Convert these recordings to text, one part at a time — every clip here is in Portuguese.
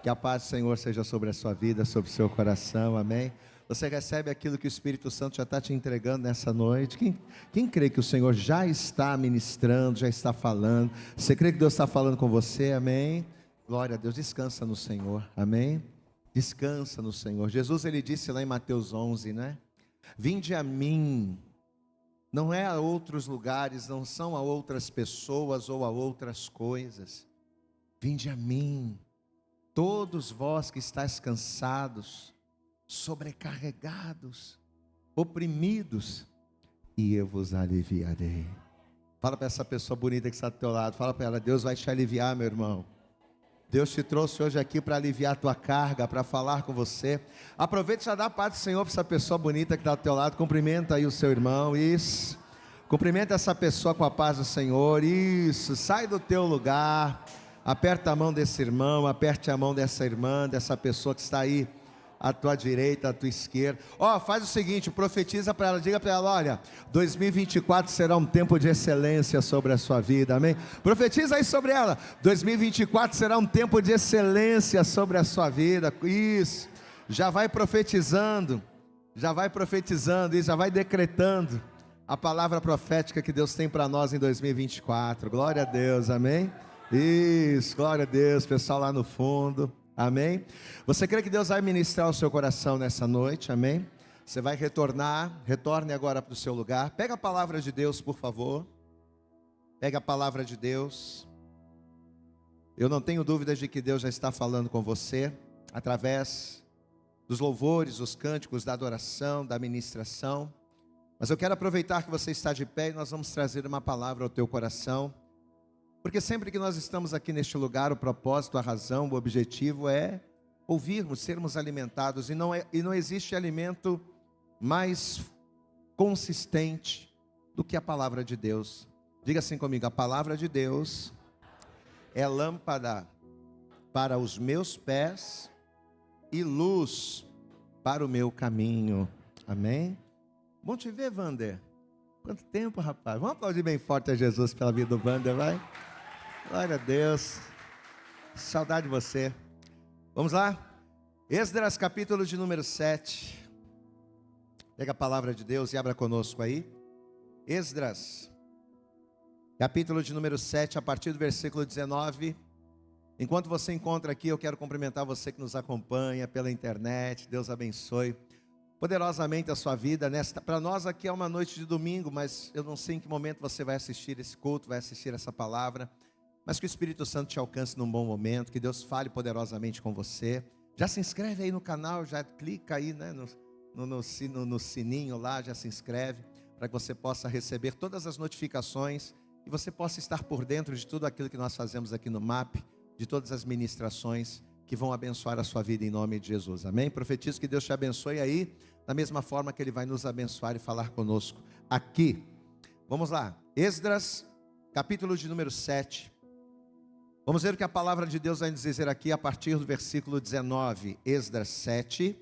Que a paz do Senhor seja sobre a sua vida, sobre o seu coração, amém? Você recebe aquilo que o Espírito Santo já está te entregando nessa noite? Quem crê que o Senhor já está ministrando, já está falando? Você crê que Deus está falando com você, amém? Glória a Deus, descansa no Senhor, amém? Descansa no Senhor. Jesus, ele disse lá em Mateus 11, né? Vinde a mim, não é a outros lugares, não são a outras pessoas ou a outras coisas. Vinde a mim, todos vós que estáis cansados, sobrecarregados, oprimidos, e eu vos aliviarei. Fala para essa pessoa bonita que está do teu lado, fala para ela: Deus vai te aliviar, meu irmão. Deus te trouxe hoje aqui para aliviar a tua carga, para falar com você. Aproveita e já dá a paz do Senhor para essa pessoa bonita que está do teu lado. Cumprimenta aí o seu irmão, isso. Cumprimenta essa pessoa com a paz do Senhor, isso. Sai do teu lugar, aperta a mão desse irmão, aperte a mão dessa irmã, dessa pessoa que está aí à tua direita, à tua esquerda. Faz o seguinte, profetiza para ela, diga para ela: olha, 2024 será um tempo de excelência sobre a sua vida, amém? Profetiza aí sobre ela: 2024 será um tempo de excelência sobre a sua vida, isso. Já vai profetizando, e já vai decretando a palavra profética que Deus tem para nós em 2024, glória a Deus, amém? Isso, glória a Deus, pessoal lá no fundo, amém? Você crê que Deus vai ministrar o seu coração nessa noite, amém? Você vai retorne agora para o seu lugar. Pega a palavra de Deus, por favor. Pega a palavra de Deus. Eu não tenho dúvidas de que Deus já está falando com você, através dos louvores, dos cânticos, da adoração, da ministração. Mas eu quero aproveitar que você está de pé e nós vamos trazer uma palavra ao teu coração. Porque sempre que nós estamos aqui neste lugar, o propósito, a razão, o objetivo é ouvirmos, sermos alimentados. E não existe alimento mais consistente do que a palavra de Deus. Diga assim comigo: a palavra de Deus é lâmpada para os meus pés e luz para o meu caminho. Amém? Bom te ver, Wander. Quanto tempo, rapaz. Vamos aplaudir bem forte a Jesus pela vida do Wander, vai? Glória a Deus, saudade de você. Vamos lá? Esdras, capítulo de número 7. Pega a palavra de Deus e abra conosco aí. Esdras, capítulo de número 7, a partir do versículo 19. Enquanto você encontra aqui, eu quero cumprimentar você que nos acompanha pela internet. Deus abençoe poderosamente a sua vida. Para nós aqui é uma noite de domingo, mas eu não sei em que momento você vai assistir esse culto, vai assistir essa palavra. Mas que o Espírito Santo te alcance num bom momento, que Deus fale poderosamente com você. Já se inscreve aí no canal, já clica aí, né, no sininho lá, já se inscreve, para que você possa receber todas as notificações e você possa estar por dentro de tudo aquilo que nós fazemos aqui no MAP, de todas as ministrações que vão abençoar a sua vida em nome de Jesus, amém? Profetizo que Deus te abençoe aí, da mesma forma que Ele vai nos abençoar e falar conosco aqui. Vamos lá, Esdras, capítulo de número 7. Vamos ver o que a palavra de Deus vai nos dizer aqui a partir do versículo 19. Esdras 7,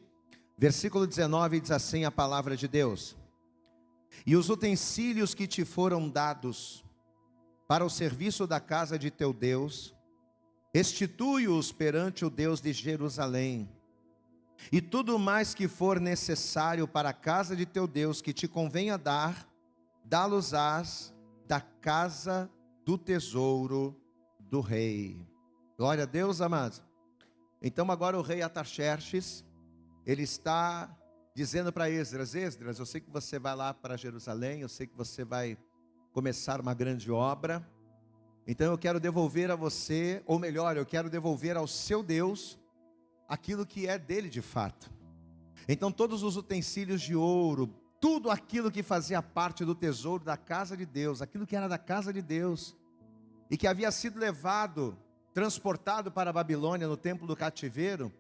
versículo 19 diz assim a palavra de Deus: e os utensílios que te foram dados para o serviço da casa de teu Deus, restitui-os perante o Deus de Jerusalém, e tudo mais que for necessário para a casa de teu Deus que te convenha dar, dá-los-ás da casa do tesouro do rei. Glória a Deus, amados. Então agora o rei Artaxerxes, ele está dizendo para Esdras: Esdras, eu sei que você vai lá para Jerusalém, eu sei que você vai começar uma grande obra, então eu quero devolver a você, ou melhor, eu quero devolver ao seu Deus aquilo que é dele de fato. Então todos os utensílios de ouro, tudo aquilo que fazia parte do tesouro da casa de Deus, aquilo que era da casa de Deus, e que havia sido transportado para a Babilônia no tempo do cativeiro,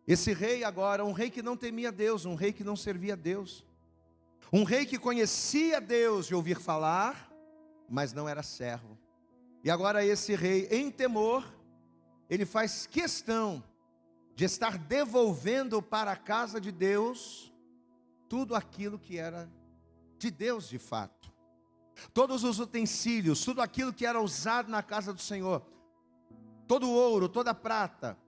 esse rei agora, um rei que não temia Deus, um rei que não servia a Deus, um rei que conhecia Deus de ouvir falar, mas não era servo. E agora esse rei, em temor, ele faz questão de estar devolvendo para a casa de Deus tudo aquilo que era de Deus de fato. Todos os utensílios, tudo aquilo que era usado na casa do Senhor, todo o ouro, toda a prata,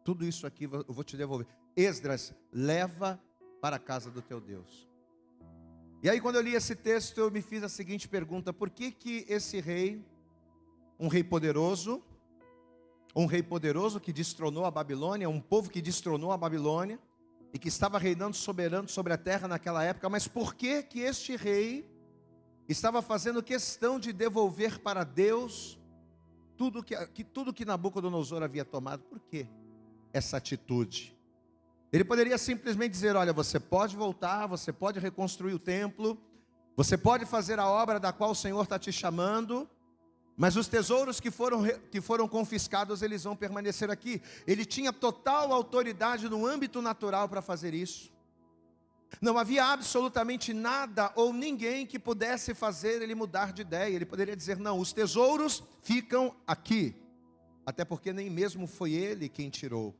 tudo isso aqui eu vou te devolver. Esdras, leva para a casa do teu Deus. E aí quando eu li esse texto, eu me fiz a seguinte pergunta: por que que esse rei, um rei poderoso que destronou a Babilônia, um povo que destronou a Babilônia, e que estava reinando soberano sobre a terra naquela época, mas por que que este rei estava fazendo questão de devolver para Deus tudo que Nabucodonosor havia tomado? Por que essa atitude? Ele poderia simplesmente dizer: olha, você pode voltar, você pode reconstruir o templo, você pode fazer a obra da qual o Senhor está te chamando, mas os tesouros que foram confiscados, eles vão permanecer aqui. Ele tinha total autoridade no âmbito natural para fazer isso. Não havia absolutamente nada ou ninguém que pudesse fazer ele mudar de ideia. Ele poderia dizer: não, os tesouros ficam aqui. Até porque nem mesmo foi ele quem tirou.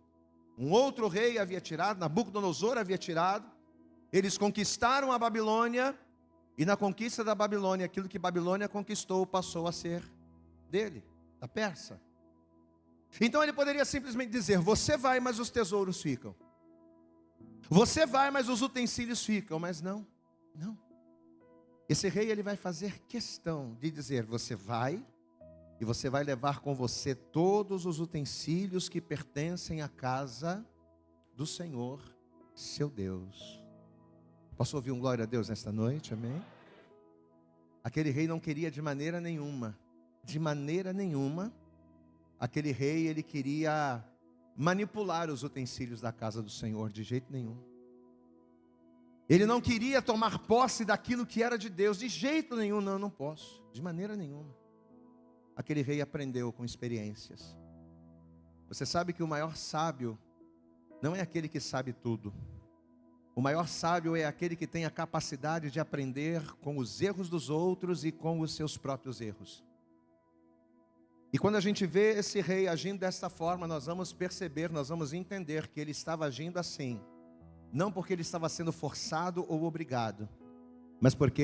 Um outro rei havia tirado, Nabucodonosor havia tirado. Eles conquistaram a Babilônia, e na conquista da Babilônia, aquilo que Babilônia conquistou passou a ser dele, da Pérsia. Então ele poderia simplesmente dizer: você vai, mas os tesouros ficam. Você vai, mas os utensílios ficam. Mas não. Esse rei, ele vai fazer questão de dizer: você vai, e você vai levar com você todos os utensílios que pertencem à casa do Senhor, seu Deus. Posso ouvir um glória a Deus nesta noite? Amém? Aquele rei não queria de maneira nenhuma, aquele rei, ele queria manipular os utensílios da casa do Senhor, de jeito nenhum. Ele não queria tomar posse daquilo que era de Deus, de jeito nenhum. Não posso, de maneira nenhuma. Aquele rei aprendeu com experiências. Você sabe que o maior sábio não é aquele que sabe tudo. O maior sábio é aquele que tem a capacidade de aprender com os erros dos outros e com os seus próprios erros. E quando a gente vê esse rei agindo desta forma, nós vamos perceber, nós vamos entender que ele estava agindo assim, não porque ele estava sendo forçado ou obrigado, mas porque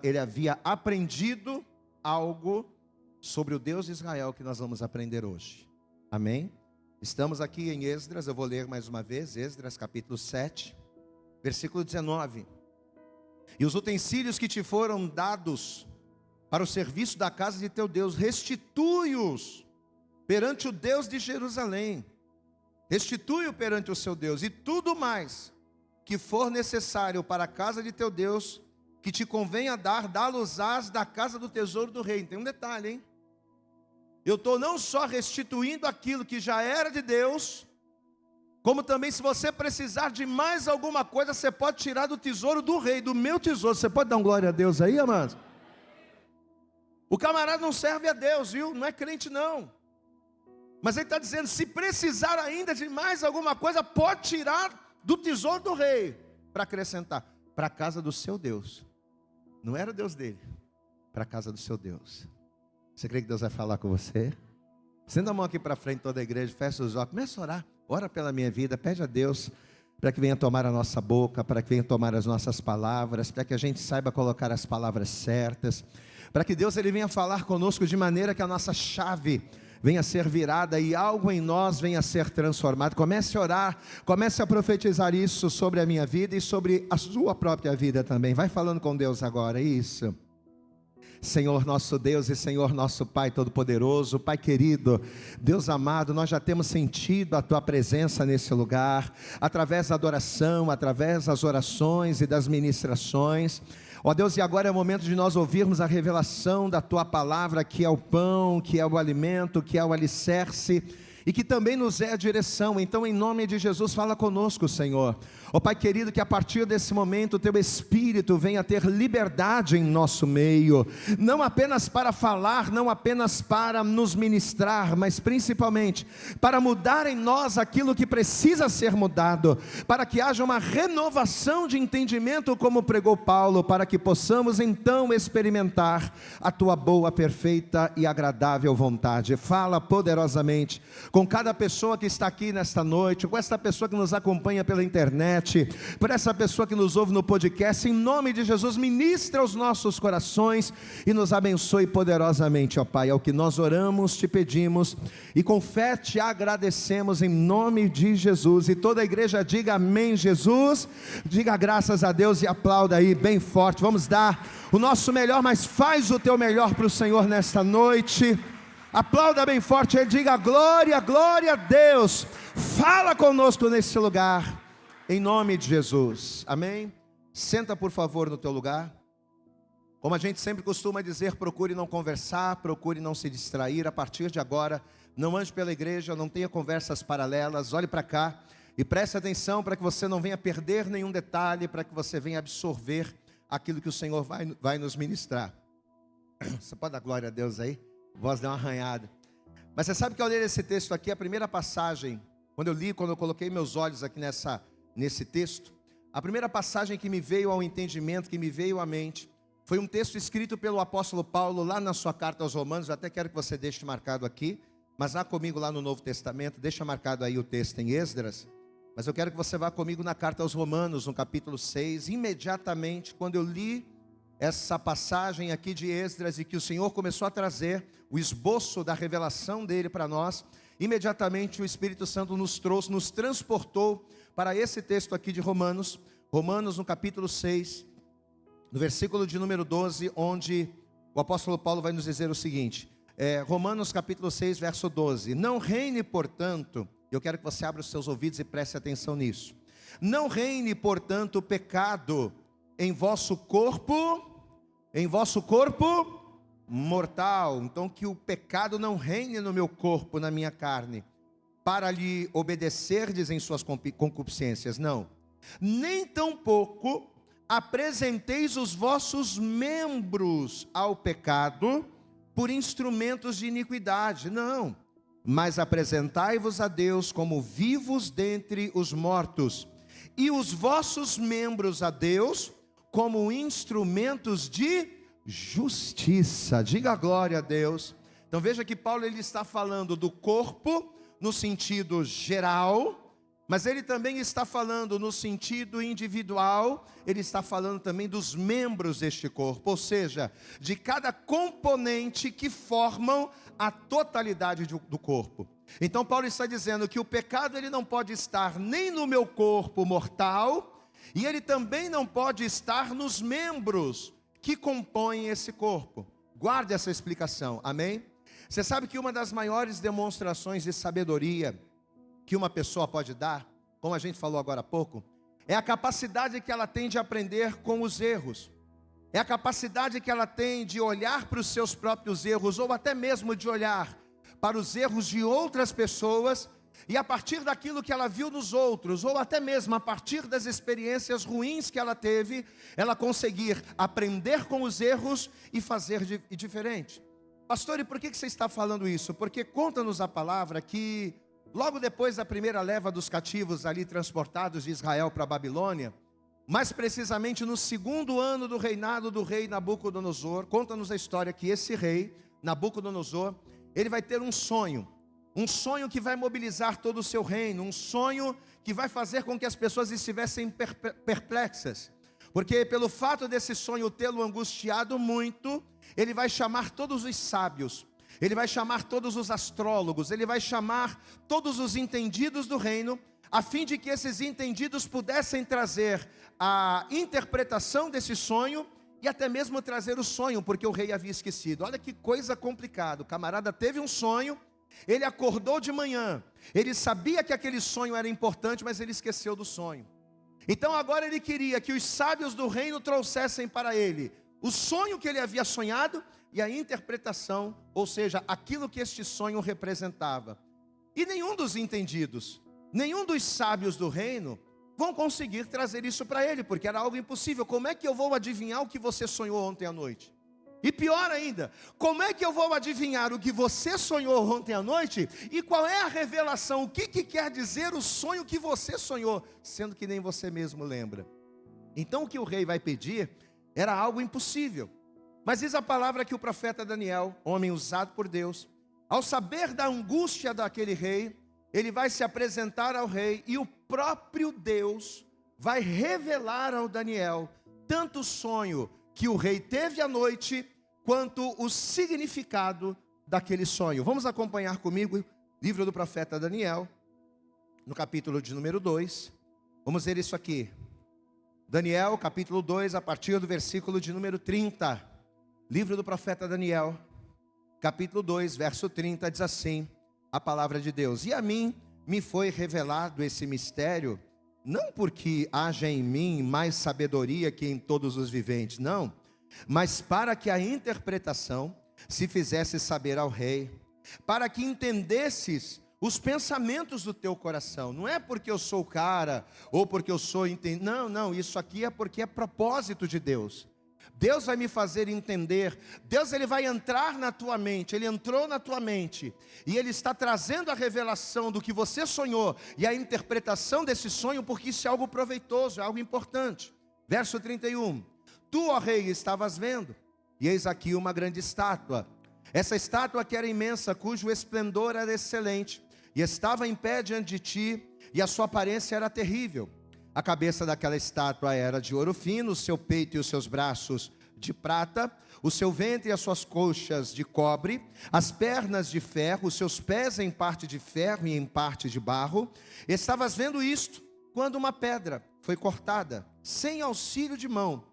ele havia aprendido algo sobre o Deus de Israel que nós vamos aprender hoje. Amém? Estamos aqui em Esdras, eu vou ler mais uma vez, Esdras capítulo 7, versículo 19. E os utensílios que te foram dados para o serviço da casa de teu Deus, restitui-os perante o Deus de Jerusalém. Restitui-o perante o seu Deus, e tudo mais que for necessário para a casa de teu Deus, que te convenha dar, dá-los-ás da casa do tesouro do rei. Tem um detalhe, hein? Eu estou não só restituindo aquilo que já era de Deus, como também, se você precisar de mais alguma coisa, você pode tirar do tesouro do rei, do meu tesouro. Você pode dar um glória a Deus aí, amados? O camarada não serve a Deus, viu? Não é crente não. Mas ele está dizendo: se precisar ainda de mais alguma coisa, pode tirar do tesouro do rei, para acrescentar, para a casa do seu Deus. Não era o Deus dele, para a casa do seu Deus. Você crê que Deus vai falar com você? Senta a mão aqui para frente, toda a igreja, fecha os olhos, começa a orar. Ora pela minha vida, pede a Deus para que venha tomar a nossa boca, para que venha tomar as nossas palavras, para que a gente saiba colocar as palavras certas, para que Deus ele venha falar conosco de maneira que a nossa chave venha a ser virada e algo em nós venha a ser transformado. Comece a orar, comece a profetizar isso sobre a minha vida e sobre a sua própria vida também. Vai falando com Deus agora, isso. Senhor nosso Deus e Senhor nosso Pai Todo-Poderoso, Pai querido, Deus amado, nós já temos sentido a Tua presença nesse lugar, através da adoração, através das orações e das ministrações. Ó Deus, e agora é o momento de nós ouvirmos a revelação da Tua palavra, que é o pão, que é o alimento, que é o alicerce, e que também nos é a direção. Então, em nome de Jesus, fala conosco, Senhor. Ó Pai querido, que a partir desse momento o Teu Espírito venha ter liberdade em nosso meio, não apenas para falar, não apenas para nos ministrar, mas principalmente para mudar em nós aquilo que precisa ser mudado, para que haja uma renovação de entendimento, como pregou Paulo, para que possamos então experimentar a Tua boa, perfeita e agradável vontade. Fala poderosamente com com cada pessoa que está aqui nesta noite, com essa pessoa que nos acompanha pela internet, por essa pessoa que nos ouve no podcast. Em nome de Jesus, ministra os nossos corações e nos abençoe poderosamente, ó Pai. É o que nós oramos, te pedimos e com fé te agradecemos em nome de Jesus. E toda a igreja diga amém, Jesus. Diga graças a Deus e aplauda aí bem forte. Vamos dar o nosso melhor, mas faz o teu melhor para o Senhor nesta noite. Aplauda bem forte, ele diga glória, glória a Deus. Fala conosco nesse lugar, em nome de Jesus, amém? Senta por favor no teu lugar. Como a gente sempre costuma dizer, procure não conversar, procure não se distrair. A partir de agora, não ande pela igreja, não tenha conversas paralelas. Olhe para cá e preste atenção para que você não venha perder nenhum detalhe, para que você venha absorver aquilo que o Senhor vai nos ministrar. Você pode dar glória a Deus aí? A voz deu uma arranhada. Mas você sabe que ao ler esse texto aqui, a primeira passagem, quando eu coloquei meus olhos aqui nesse texto, a primeira passagem que me veio ao entendimento, que me veio à mente, foi um texto escrito pelo apóstolo Paulo, lá na sua carta aos Romanos. Eu até quero que você deixe marcado aqui, mas vá comigo lá no Novo Testamento, deixa marcado aí o texto em Esdras, mas eu quero que você vá comigo na carta aos Romanos, no capítulo 6, imediatamente, quando eu li essa passagem aqui de Esdras e que o Senhor começou a trazer o esboço da revelação dele para nós, imediatamente o Espírito Santo nos trouxe, nos transportou para esse texto aqui de Romanos, no capítulo 6, no versículo de número 12, onde o apóstolo Paulo vai nos dizer o seguinte, Romanos capítulo 6, verso 12, não reine, portanto, eu quero que você abra os seus ouvidos e preste atenção nisso, não reine, portanto, o pecado em vosso corpo mortal. Então que o pecado não reine no meu corpo, na minha carne, para lhe obedecerdes em suas concupiscências, não. Nem tampouco apresenteis os vossos membros ao pecado por instrumentos de iniquidade, não. Mas apresentai-vos a Deus como vivos dentre os mortos, e os vossos membros a Deus como instrumentos de justiça. Diga glória a Deus. Então veja que Paulo ele está falando do corpo no sentido geral, mas ele também está falando no sentido individual, ele está falando também dos membros deste corpo, ou seja, de cada componente que formam a totalidade do corpo. Então Paulo está dizendo que o pecado ele não pode estar nem no meu corpo mortal, e ele também não pode estar nos membros que compõem esse corpo. Guarde essa explicação, amém? Você sabe que uma das maiores demonstrações de sabedoria que uma pessoa pode dar, como a gente falou agora há pouco, é a capacidade que ela tem de aprender com os erros. É a capacidade que ela tem de olhar para os seus próprios erros, ou até mesmo de olhar para os erros de outras pessoas, e a partir daquilo que ela viu nos outros, ou até mesmo a partir das experiências ruins que ela teve, ela conseguir aprender com os erros e fazer diferente. Pastor, e por que você está falando isso? Porque conta-nos a palavra que logo depois da primeira leva dos cativos ali transportados de Israel para a Babilônia, mais precisamente no segundo ano do reinado do rei Nabucodonosor, conta-nos a história que esse rei, Nabucodonosor, ele vai ter um sonho que vai mobilizar todo o seu reino, um sonho que vai fazer com que as pessoas estivessem perplexas, porque pelo fato desse sonho tê-lo angustiado muito, ele vai chamar todos os sábios, ele vai chamar todos os astrólogos, ele vai chamar todos os entendidos do reino, a fim de que esses entendidos pudessem trazer a interpretação desse sonho, e até mesmo trazer o sonho, porque o rei havia esquecido. Olha que coisa complicada, o camarada teve um sonho, ele acordou de manhã, ele sabia que aquele sonho era importante, mas ele esqueceu do sonho. Então agora ele queria que os sábios do reino trouxessem para ele o sonho que ele havia sonhado e a interpretação, ou seja, aquilo que este sonho representava. E nenhum dos entendidos, nenhum dos sábios do reino vão conseguir trazer isso para ele, porque era algo impossível. Como é que eu vou adivinhar o que você sonhou ontem à noite? E pior ainda, como é que eu vou adivinhar o que você sonhou ontem à noite? E qual é a revelação? O que quer dizer o sonho que você sonhou, sendo que nem você mesmo lembra? Então o que o rei vai pedir era algo impossível. Mas diz a palavra que o profeta Daniel, homem usado por Deus, Ao saber da angústia daquele rei, ele vai se apresentar ao rei, e o próprio Deus vai revelar ao Daniel tanto o sonho que o rei teve à noite, quanto o significado daquele sonho. Vamos acompanhar comigo, livro do profeta Daniel, no capítulo de número 2. Vamos ver isso aqui. Daniel, capítulo 2, a partir do versículo de número 30. Livro do profeta Daniel, capítulo 2, verso 30, diz assim a palavra de Deus: E a mim me foi revelado esse mistério, não porque haja em mim mais sabedoria que em todos os viventes, não, mas para que a interpretação se fizesse saber ao rei, para que entendesses os pensamentos do teu coração. Não é porque eu sou o cara, ou porque eu sou não, isso aqui é porque é propósito de Deus. Deus vai me fazer entender. Deus, ele vai entrar na tua mente. Ele entrou na tua mente, e ele está trazendo a revelação do que você sonhou, e a interpretação desse sonho, porque isso é algo proveitoso, é algo importante. Verso 31. Tu, ó rei, estavas vendo, e eis aqui uma grande estátua. Essa estátua que era imensa, cujo esplendor era excelente, e estava em pé diante de ti, e a sua aparência era terrível. A cabeça daquela estátua era de ouro fino, o seu peito e os seus braços de prata, o seu ventre e as suas coxas de cobre, as pernas de ferro, os seus pés em parte de ferro e em parte de barro. Estavas vendo isto, quando uma pedra foi cortada, sem auxílio de mão,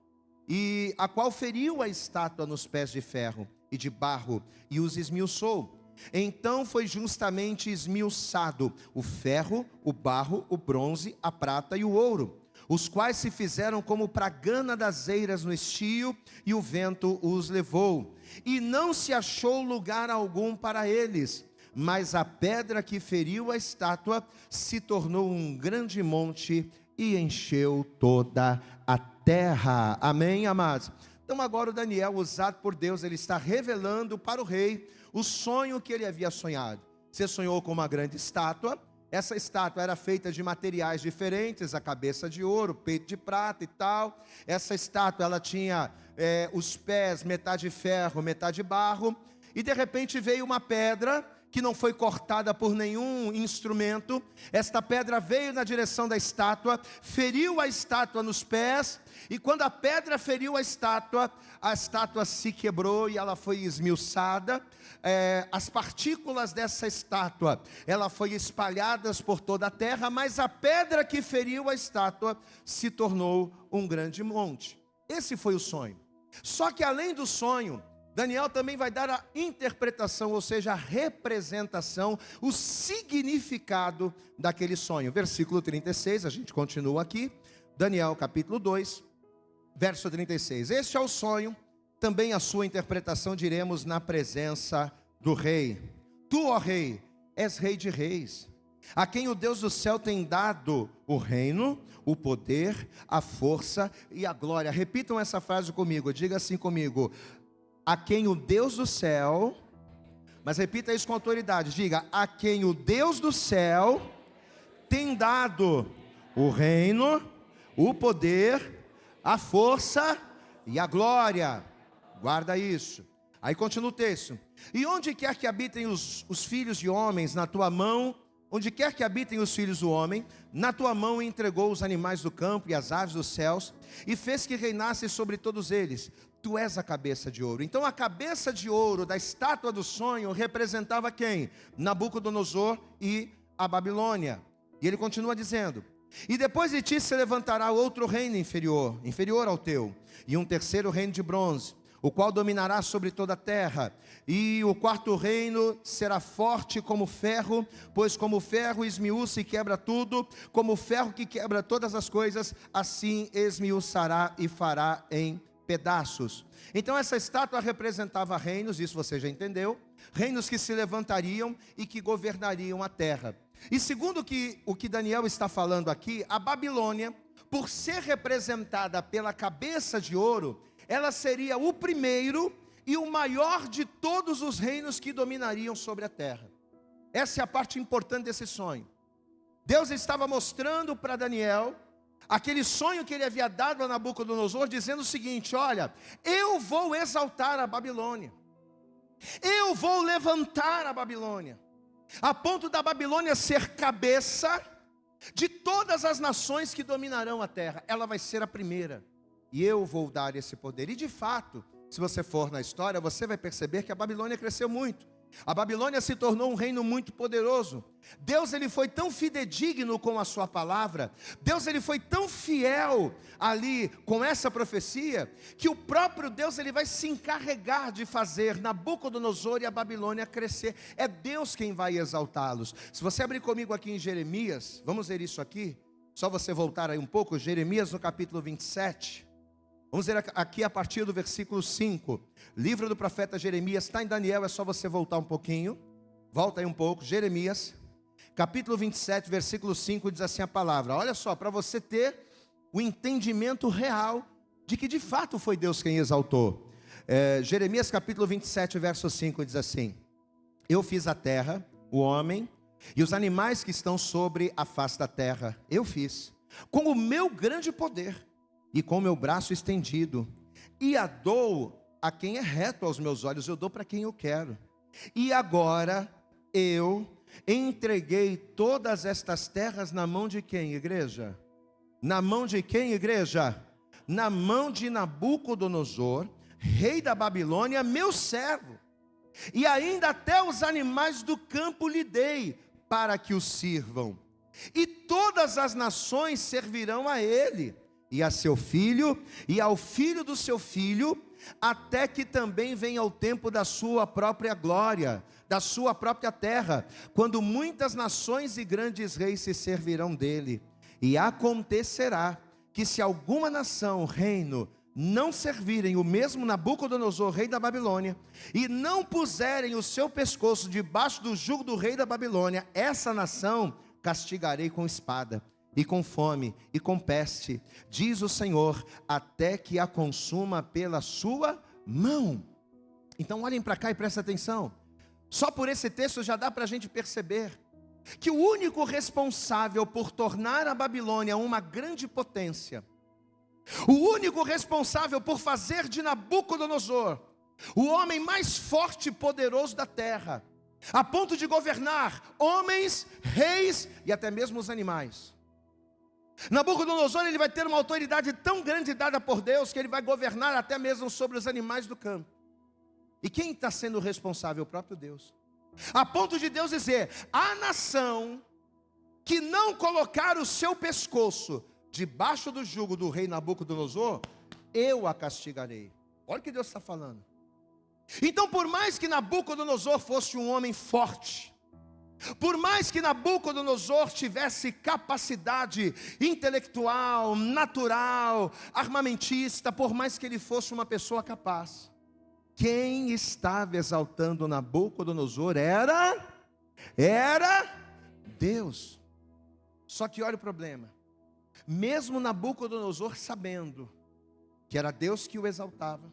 e a qual feriu a estátua nos pés de ferro e de barro, e os esmiuçou. Então foi justamente esmiuçado o ferro, o barro, o bronze, a prata e o ouro, os quais se fizeram como pragana das eiras no estio, e o vento os levou, e não se achou lugar algum para eles. Mas a pedra que feriu a estátua se tornou um grande monte e encheu toda a terra. Amém, amados? Então agora o Daniel, usado por Deus, ele está revelando para o rei o sonho que ele havia sonhado. Você sonhou com uma grande estátua. Essa estátua era feita de materiais diferentes, a cabeça de ouro, peito de prata e tal. Essa estátua, ela tinha os pés, metade de ferro, metade de barro. E de repente veio uma pedra que não foi cortada por nenhum instrumento. Esta pedra veio na direção da estátua, feriu a estátua nos pés, e quando a pedra feriu a estátua se quebrou e ela foi esmiuçada. As partículas dessa estátua, ela foi espalhadas por toda a terra, mas a pedra que feriu a estátua se tornou um grande monte. Esse foi o sonho. Só que além do sonho, Daniel também vai dar a interpretação, ou seja, a representação, o significado daquele sonho. Versículo 36, a gente continua aqui. Daniel capítulo 2, verso 36. Este é o sonho, também a sua interpretação diremos na presença do rei. Tu, ó rei, és rei de reis, a quem o Deus do céu tem dado o reino, o poder, a força e a glória. Repitam essa frase comigo, diga assim comigo: a quem o Deus do céu, mas repita isso com autoridade, diga: a quem o Deus do céu tem dado o reino, o poder, a força e a glória. Guarda isso. Aí continua o texto: e onde quer que habitem os filhos de homens, na tua mão, onde quer que habitem os filhos do homem, na tua mão entregou os animais do campo e as aves dos céus, e fez que reinasse sobre todos eles. Tu és a cabeça de ouro. Então a cabeça de ouro da estátua do sonho representava quem? Nabucodonosor e a Babilônia. E ele continua dizendo: e depois de ti se levantará outro reino inferior ao teu, e um terceiro reino de bronze, o qual dominará sobre toda a terra. E o quarto reino será forte como ferro, pois como o ferro esmiuça e quebra tudo, como o ferro que quebra todas as coisas, assim esmiuçará e fará em pedaços. Então essa estátua representava reinos, isso você já entendeu, reinos que se levantariam e que governariam a terra. E segundo o que Daniel está falando aqui, a Babilônia, por ser representada pela cabeça de ouro, ela seria o primeiro e o maior de todos os reinos que dominariam sobre a terra. Essa é a parte importante desse sonho. Deus estava mostrando para Daniel aquele sonho que ele havia dado a Nabucodonosor, dizendo o seguinte: olha, eu vou exaltar a Babilônia. Eu vou levantar a Babilônia, a ponto da Babilônia ser cabeça de todas as nações que dominarão a terra. Ela vai ser a primeira, e eu vou dar esse poder. E de fato, se você for na história, você vai perceber que a Babilônia cresceu muito. A Babilônia se tornou um reino muito poderoso. Deus, ele foi tão fidedigno com a sua palavra, Deus, ele foi tão fiel ali com essa profecia, que o próprio Deus, ele vai se encarregar de fazer Nabucodonosor e a Babilônia crescer. É Deus quem vai exaltá-los. Se você abrir comigo aqui em Jeremias, vamos ver isso aqui, só você voltar aí um pouco, Jeremias no capítulo 27, vamos ver aqui a partir do versículo 5, livro do profeta Jeremias, está em Daniel, é só você voltar um pouquinho, volta aí um pouco, Jeremias, capítulo 27, versículo 5, diz assim a palavra, olha só, para você ter o entendimento real, de que de fato foi Deus quem exaltou. Jeremias capítulo 27, verso 5, diz assim, eu fiz a terra, o homem, e os animais que estão sobre a face da terra, eu fiz, com o meu grande poder, e com o meu braço estendido, e a dou a quem é reto aos meus olhos, eu dou para quem eu quero. E agora eu entreguei todas estas terras na mão de quem, igreja? Na mão de quem, igreja? Na mão de Nabucodonosor, rei da Babilônia, meu servo. E ainda até os animais do campo lhe dei, para que o sirvam. E todas as nações servirão a ele, e a seu filho, e ao filho do seu filho, até que também venha o tempo da sua própria glória, da sua própria terra, quando muitas nações e grandes reis se servirão dele. E acontecerá que se alguma nação, reino, não servirem o mesmo Nabucodonosor, rei da Babilônia, e não puserem o seu pescoço debaixo do jugo do rei da Babilônia, essa nação castigarei com espada, e com fome, e com peste, diz o Senhor, até que a consuma pela sua mão. Então olhem para cá e prestem atenção, só por esse texto já dá para a gente perceber, que o único responsável por tornar a Babilônia uma grande potência, o único responsável por fazer de Nabucodonosor o homem mais forte e poderoso da terra, a ponto de governar homens, reis e até mesmo os animais. Nabucodonosor, ele vai ter uma autoridade tão grande dada por Deus, que ele vai governar até mesmo sobre os animais do campo. E quem está sendo responsável? O próprio Deus. A ponto de Deus dizer, a nação que não colocar o seu pescoço debaixo do jugo do rei Nabucodonosor, eu a castigarei. Olha o que Deus está falando. Então, por mais que Nabucodonosor fosse um homem forte, por mais que Nabucodonosor tivesse capacidade intelectual, natural, armamentista, por mais que ele fosse uma pessoa capaz, quem estava exaltando Nabucodonosor era Deus. Só que olha o problema, mesmo Nabucodonosor sabendo que era Deus que o exaltava,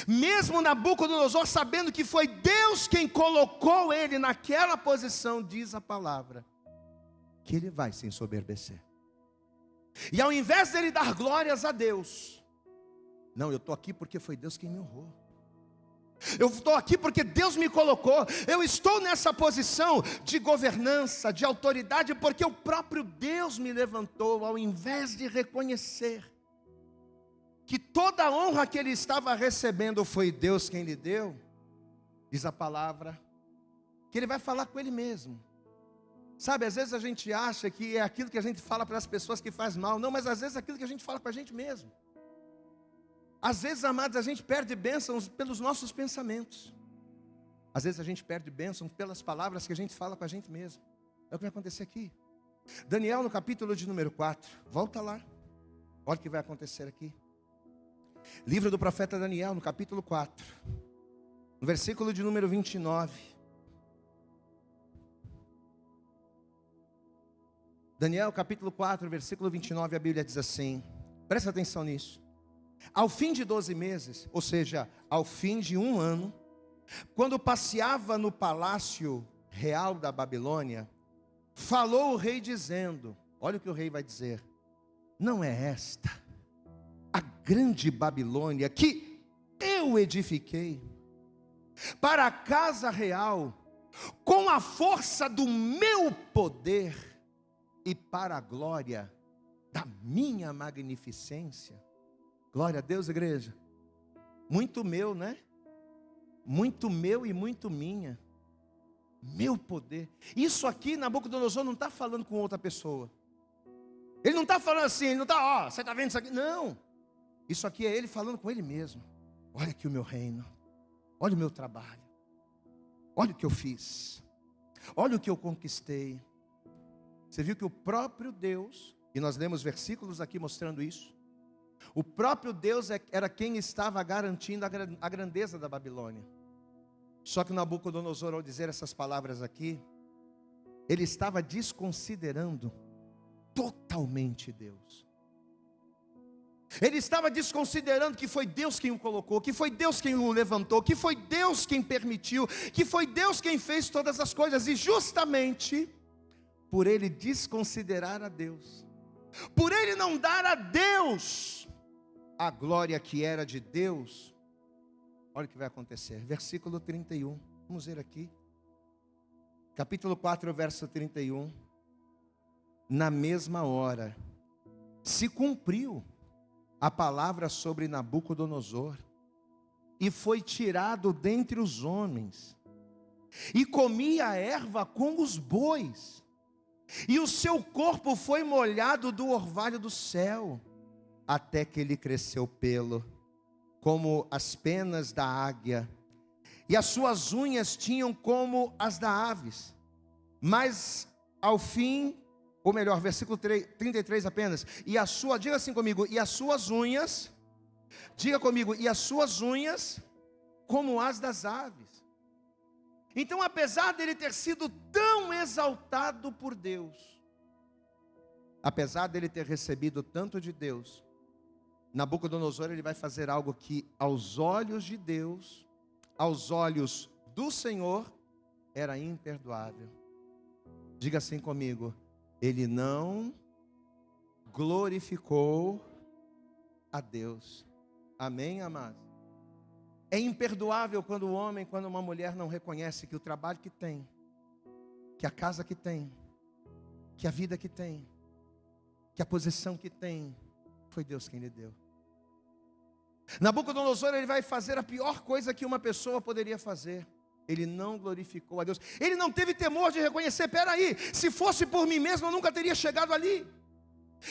mesmo Nabucodonosor sabendo que foi Deus quem colocou ele naquela posição, diz a palavra, que ele vai se ensoberbecer. E ao invés dele dar glórias a Deus, não, eu estou aqui porque foi Deus quem me honrou. Eu estou aqui porque Deus me colocou. Eu estou nessa posição de governança, de autoridade, porque o próprio Deus me levantou. Ao invés de reconhecer que toda a honra que ele estava recebendo foi Deus quem lhe deu, diz a palavra, que ele vai falar com ele mesmo. Sabe, às vezes a gente acha que é aquilo que a gente fala para as pessoas que faz mal. Não, mas às vezes é aquilo que a gente fala para a gente mesmo. Às vezes, amados, a gente perde bênçãos pelos nossos pensamentos. Às vezes a gente perde bênçãos pelas palavras que a gente fala com a gente mesmo. É o que vai acontecer aqui. Daniel no capítulo de número 4, volta lá. Olha o que vai acontecer aqui. Livro do profeta Daniel no capítulo 4, no versículo de número 29. Daniel capítulo 4, versículo 29, a Bíblia diz assim, presta atenção nisso. Ao fim de 12 meses, ou seja, ao fim de 1 ano, quando passeava no palácio real da Babilônia, falou o rei dizendo, olha o que o rei vai dizer, não é esta a grande Babilônia que eu edifiquei, para a casa real, com a força do meu poder e para a glória da minha magnificência. Glória a Deus, igreja. Muito meu, né? Muito meu e muito minha. Meu poder. Isso aqui, Nabucodonosor não está falando com outra pessoa. Ele não está falando assim, ele não está, ó, você está vendo isso aqui? Não. Isso aqui é ele falando com ele mesmo. Olha aqui o meu reino. Olha o meu trabalho. Olha o que eu fiz. Olha o que eu conquistei. Você viu que o próprio Deus, e nós lemos versículos aqui mostrando isso, o próprio Deus era quem estava garantindo a grandeza da Babilônia. Só que Nabucodonosor, ao dizer essas palavras aqui, ele estava desconsiderando totalmente Deus. Ele estava desconsiderando que foi Deus quem o colocou, que foi Deus quem o levantou, que foi Deus quem permitiu, que foi Deus quem fez todas as coisas. E justamente por ele desconsiderar a Deus, por ele não dar a Deus a glória que era de Deus, olha o que vai acontecer. Versículo 31, vamos ver aqui. Capítulo 4, verso 31. Na mesma hora se cumpriu a palavra sobre Nabucodonosor, e foi tirado dentre os homens, e comia a erva com os bois, e o seu corpo foi molhado do orvalho do céu, até que ele cresceu pelo, como as penas da águia, e as suas unhas tinham como as da aves, mas ao fim, ou melhor, versículo 33 apenas, e a sua, diga assim comigo, e as suas unhas, diga comigo, e as suas unhas, como as das aves. Então, apesar dele ter sido tão exaltado por Deus, apesar dele ter recebido tanto de Deus, Nabucodonosor, ele vai fazer algo que aos olhos de Deus, aos olhos do Senhor, era imperdoável. Diga assim comigo, ele não glorificou a Deus. Amém, amados? É imperdoável quando o homem, quando uma mulher não reconhece que o trabalho que tem, que a casa que tem, que a vida que tem, que a posição que tem, foi Deus quem lhe deu. Nabucodonosor, ele vai fazer a pior coisa que uma pessoa poderia fazer. Ele não glorificou a Deus. Ele não teve temor de reconhecer, peraí, se fosse por mim mesmo, eu nunca teria chegado ali.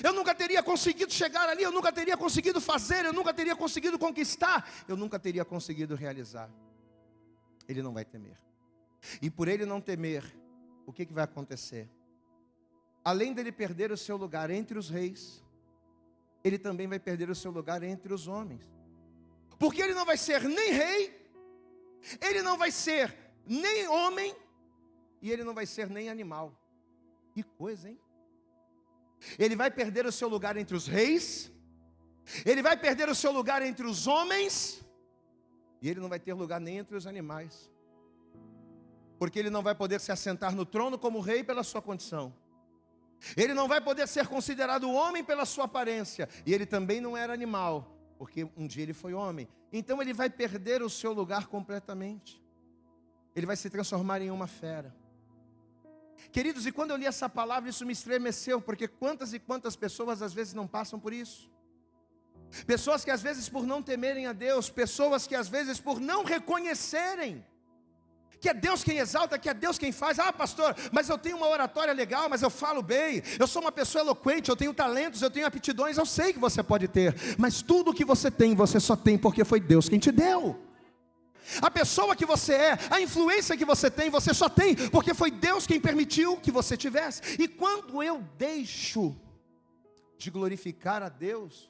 Eu nunca teria conseguido chegar ali, eu nunca teria conseguido fazer, eu nunca teria conseguido conquistar, eu nunca teria conseguido realizar. Ele não vai temer. E por ele não temer, o que vai acontecer? Além dele perder o seu lugar entre os reis, ele também vai perder o seu lugar entre os homens. Porque ele não vai ser nem rei, ele não vai ser nem homem, e ele não vai ser nem animal. Que coisa, hein? Ele vai perder o seu lugar entre os reis, ele vai perder o seu lugar entre os homens, e ele não vai ter lugar nem entre os animais. Porque ele não vai poder se assentar no trono como rei pela sua condição. Ele não vai poder ser considerado homem pela sua aparência, e ele também não era animal, porque um dia ele foi homem. Então ele vai perder o seu lugar completamente. Ele vai se transformar em uma fera. Queridos, e quando eu li essa palavra, isso me estremeceu, porque quantas e quantas pessoas às vezes não passam por isso. Pessoas que às vezes por não temerem a Deus, pessoas que às vezes por não reconhecerem que é Deus quem exalta, que é Deus quem faz. Ah, pastor, mas eu tenho uma oratória legal, mas eu falo bem, eu sou uma pessoa eloquente, eu tenho talentos, eu tenho aptidões. Eu sei que você pode ter, mas tudo que você tem, você só tem porque foi Deus quem te deu. A pessoa que você é, a influência que você tem, você só tem porque foi Deus quem permitiu que você tivesse. E quando eu deixo de glorificar a Deus,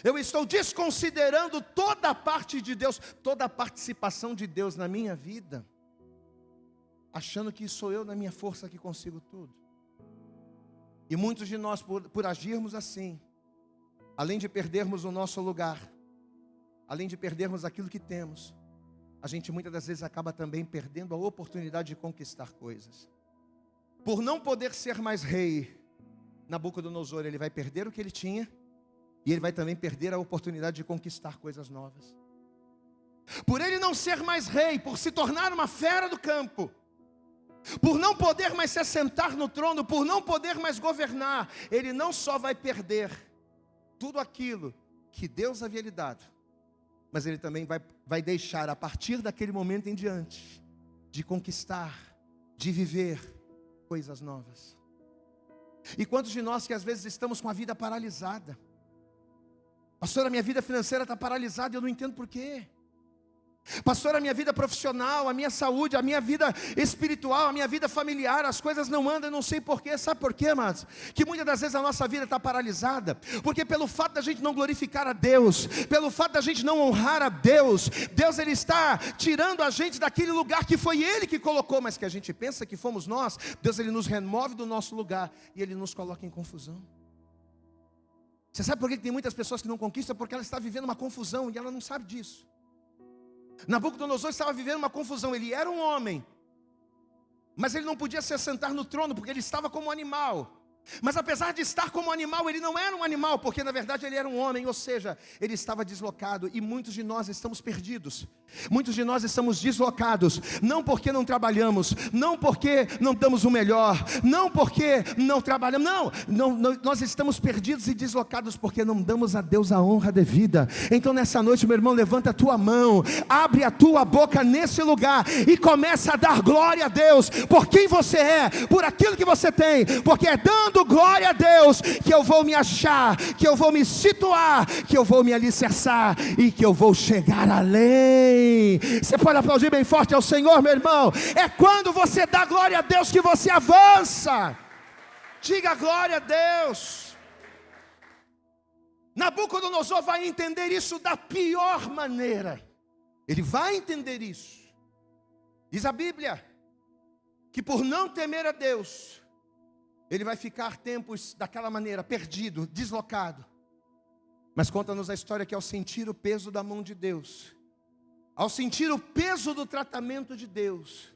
eu estou desconsiderando toda a parte de Deus, toda a participação de Deus na minha vida, achando que sou eu na minha força que consigo tudo. E muitos de nós, por agirmos assim, além de perdermos o nosso lugar, além de perdermos aquilo que temos, a gente muitas das vezes acaba também perdendo a oportunidade de conquistar coisas. Por não poder ser mais rei, Nabucodonosor, ele vai perder o que ele tinha, e ele vai também perder a oportunidade de conquistar coisas novas. por ele não ser mais rei, por se tornar uma fera do campo, por não poder mais se assentar no trono, por não poder mais governar, ele não só vai perder tudo aquilo que Deus havia lhe dado, mas ele também vai deixar, a partir daquele momento em diante, de conquistar, de viver coisas novas. E quantos de nós que às vezes estamos com a vida paralisada? Pastor, a minha vida financeira está paralisada e eu não entendo por quê. Pastor, a minha vida profissional, a minha saúde, a minha vida espiritual, a minha vida familiar, as coisas não andam, eu não sei porquê. Sabe por quê, amados? Que muitas das vezes a nossa vida está paralisada, porque pelo fato da gente não glorificar a Deus, pelo fato da gente não honrar a Deus, Deus ele está tirando a gente daquele lugar que foi Ele que colocou, mas que a gente pensa que fomos nós. Deus ele nos remove do nosso lugar e Ele nos coloca em confusão. Você sabe por que tem muitas pessoas que não conquistam? Porque ela está vivendo uma confusão e ela não sabe disso. Nabucodonosor estava vivendo uma confusão. Ele era um homem, mas ele não podia se assentar no trono, porque ele estava como animal. Mas apesar de estar como animal, ele não era um animal, porque na verdade ele era um homem, ou seja, ele estava deslocado. E muitos de nós estamos perdidos, muitos de nós estamos deslocados, não porque não trabalhamos, não porque não damos o melhor, não porque não trabalhamos, não, nós estamos perdidos e deslocados porque não damos a Deus a honra devida. Então nessa noite, meu irmão, levanta a tua mão, abre a tua boca nesse lugar e começa a dar glória a Deus, por quem você é, por aquilo que você tem, porque é dando glória a Deus que eu vou me achar, que eu vou me situar, que eu vou me alicerçar e que eu vou chegar além. Você pode aplaudir bem forte ao Senhor, meu irmão? É quando você dá glória a Deus que você avança. Diga glória a Deus. Nabucodonosor vai entender isso da pior maneira. Ele vai entender isso. Diz a Bíblia que por não temer a Deus, ele vai ficar tempos daquela maneira, perdido, deslocado. Mas conta-nos a história que ao sentir o peso da mão de Deus, ao sentir o peso do tratamento de Deus,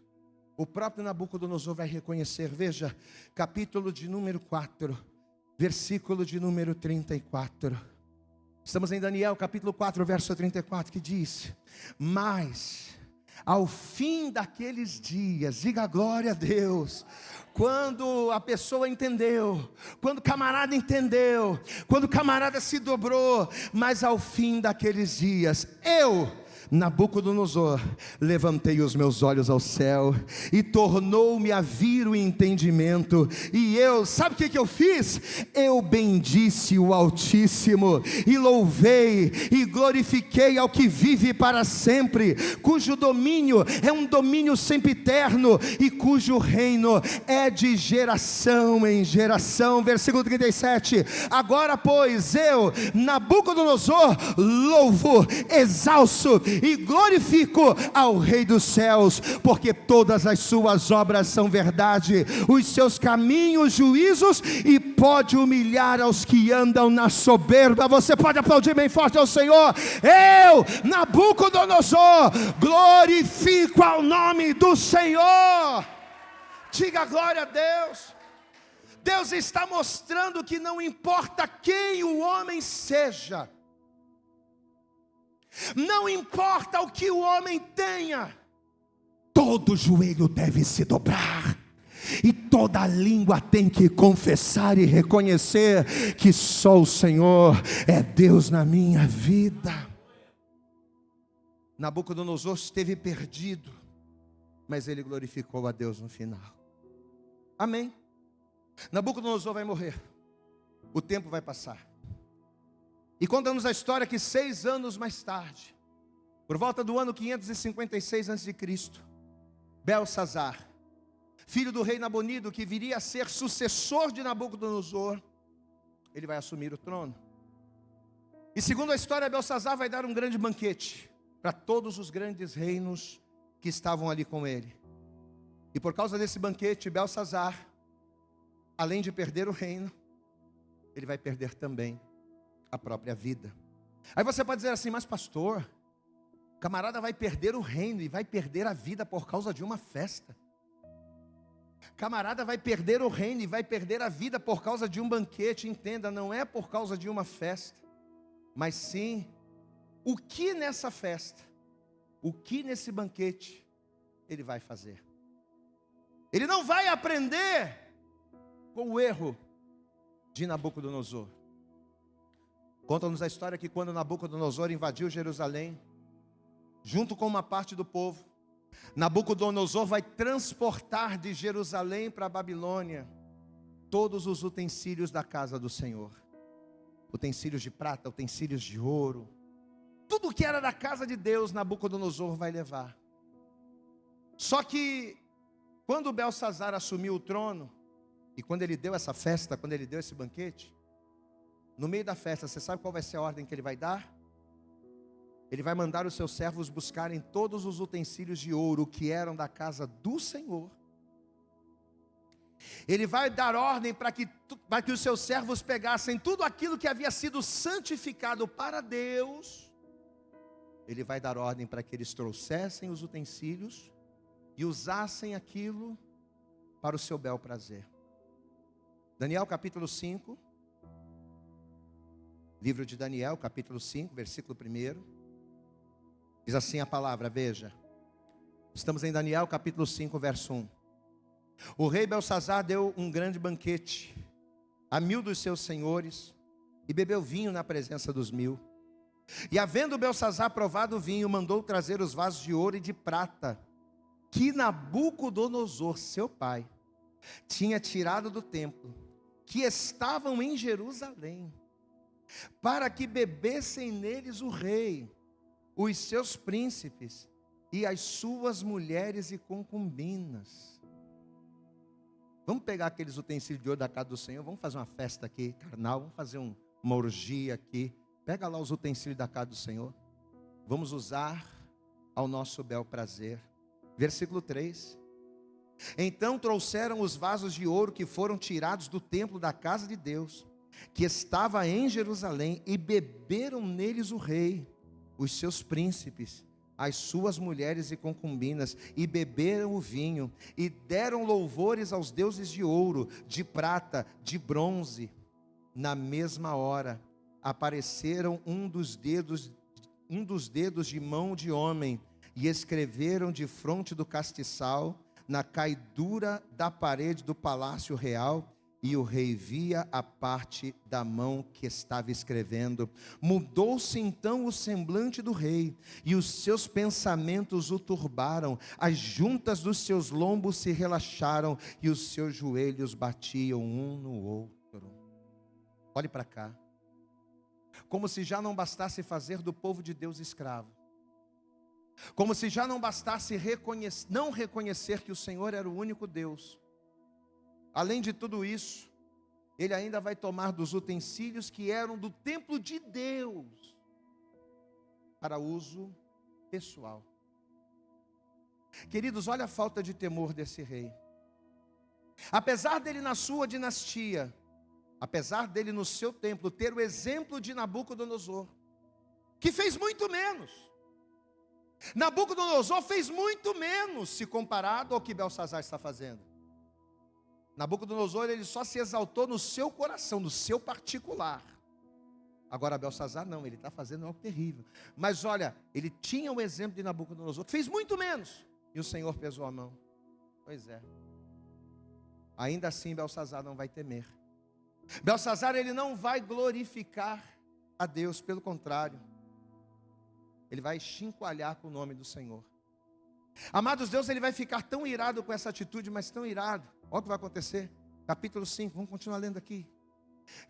o próprio Nabucodonosor vai reconhecer. Veja, capítulo de número 4, versículo de número 34. Estamos em Daniel, capítulo 4, verso 34, que diz: mas ao fim daqueles dias, diga glória a Deus, quando a pessoa entendeu, quando o camarada entendeu, quando o camarada se dobrou, mas ao fim daqueles dias, eu, Nabucodonosor, levantei os meus olhos ao céu e tornou-me a vir o entendimento, e eu, sabe o que eu fiz? Eu bendisse o Altíssimo e louvei e glorifiquei ao que vive para sempre, cujo domínio é um domínio sempiterno e cujo reino é de geração em geração. Versículo 37. Agora pois eu, Nabucodonosor, louvo, exalço e glorifico ao Rei dos céus, porque todas as suas obras são verdade, os seus caminhos juízos, e pode humilhar aos que andam na soberba. Você pode aplaudir bem forte ao Senhor. Eu, Nabucodonosor, glorifico ao nome do Senhor. Diga glória a Deus. Deus está mostrando que não importa quem o homem seja, não importa o que o homem tenha, todo joelho deve se dobrar, e toda língua tem que confessar e reconhecer que só o Senhor é Deus na minha vida. Nabucodonosor esteve perdido, mas ele glorificou a Deus no final. Amém. Nabucodonosor vai morrer, o tempo vai passar. E conta-nos a história que 6 anos mais tarde, por volta do ano 556 a.C., Belsazar, filho do rei Nabonido, que viria a ser sucessor de Nabucodonosor, ele vai assumir o trono. E segundo a história, Belsazar vai dar um grande banquete para todos os grandes reinos que estavam ali com ele. E por causa desse banquete, Belsazar, além de perder o reino, ele vai perder também a própria vida. Aí você pode dizer assim: mas pastor, o camarada vai perder o reino e vai perder a vida por causa de uma festa. Camarada vai perder o reino e vai perder a vida por causa de um banquete. Entenda, não é por causa de uma festa, mas sim o que nessa festa o que nesse banquete ele vai fazer. Ele não vai aprender com o erro de Nabucodonosor. Conta-nos a história que quando Nabucodonosor invadiu Jerusalém, junto com uma parte do povo, Nabucodonosor vai transportar de Jerusalém para a Babilônia todos os utensílios da casa do Senhor. Utensílios de prata, utensílios de ouro. Tudo que era da casa de Deus, Nabucodonosor vai levar. Só que, quando Belsazar assumiu o trono, e quando ele deu essa festa, quando ele deu esse banquete, no meio da festa, você sabe qual vai ser a ordem que ele vai dar? Ele vai mandar os seus servos buscarem todos os utensílios de ouro que eram da casa do Senhor. Ele vai dar ordem para que os seus servos pegassem tudo aquilo que havia sido santificado para Deus. Ele vai dar ordem para que eles trouxessem os utensílios e usassem aquilo para o seu bel prazer. Daniel capítulo 5. Livro de Daniel, capítulo 5, versículo 1. Diz assim a palavra, veja. Estamos em Daniel, capítulo 5, verso 1. O rei Belsazar deu um grande banquete a 1000 dos seus senhores e bebeu vinho na presença dos 1000. E havendo Belsazar provado o vinho, mandou trazer os vasos de ouro e de prata que Nabucodonosor, seu pai, tinha tirado do templo, que estavam em Jerusalém, para que bebessem neles o rei, os seus príncipes e as suas mulheres e concubinas. Vamos pegar aqueles utensílios de ouro da casa do Senhor, vamos fazer uma festa aqui, carnal, vamos fazer uma orgia aqui. Pega lá os utensílios da casa do Senhor, vamos usar ao nosso bel prazer. Versículo 3. Então trouxeram os vasos de ouro que foram tirados do templo da casa de Deus, que estava em Jerusalém, e beberam neles o rei, os seus príncipes, as suas mulheres e concubinas, e beberam o vinho, e deram louvores aos deuses de ouro, de prata, de bronze. Na mesma hora, apareceram um dos dedos de mão de homem, e escreveram de fronte do castiçal, na caidura da parede do palácio real, e o rei via a parte da mão que estava escrevendo. Mudou-se então o semblante do rei, e os seus pensamentos o turbaram, as juntas dos seus lombos se relaxaram, e os seus joelhos batiam um no outro. Olhe para cá. Como se já não bastasse fazer do povo de Deus escravo, como se já não bastasse não reconhecer que o Senhor era o único Deus. Além de tudo isso, ele ainda vai tomar dos utensílios que eram do templo de Deus para uso pessoal. Queridos, olha a falta de temor desse rei. Apesar dele na sua dinastia, apesar dele no seu templo ter o exemplo de Nabucodonosor, que fez muito menos. Nabucodonosor fez muito menos se comparado ao que Belsazar está fazendo. Nabucodonosor, ele só se exaltou no seu coração, no seu particular. Agora Belsazar não, ele está fazendo algo terrível. Mas olha, ele tinha o exemplo de Nabucodonosor, que fez muito menos, e o Senhor pesou a mão. Pois é. Ainda assim Belsazar não vai temer. Belsazar, ele não vai glorificar a Deus, pelo contrário, ele vai chincoalhar com o nome do Senhor. Amados, Deus, ele vai ficar tão irado com essa atitude, mas tão irado. Olha o que vai acontecer. Capítulo 5, vamos continuar lendo aqui.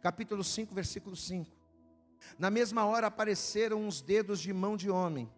Capítulo 5, versículo 5. Na mesma hora apareceram uns dedos de mão de homem,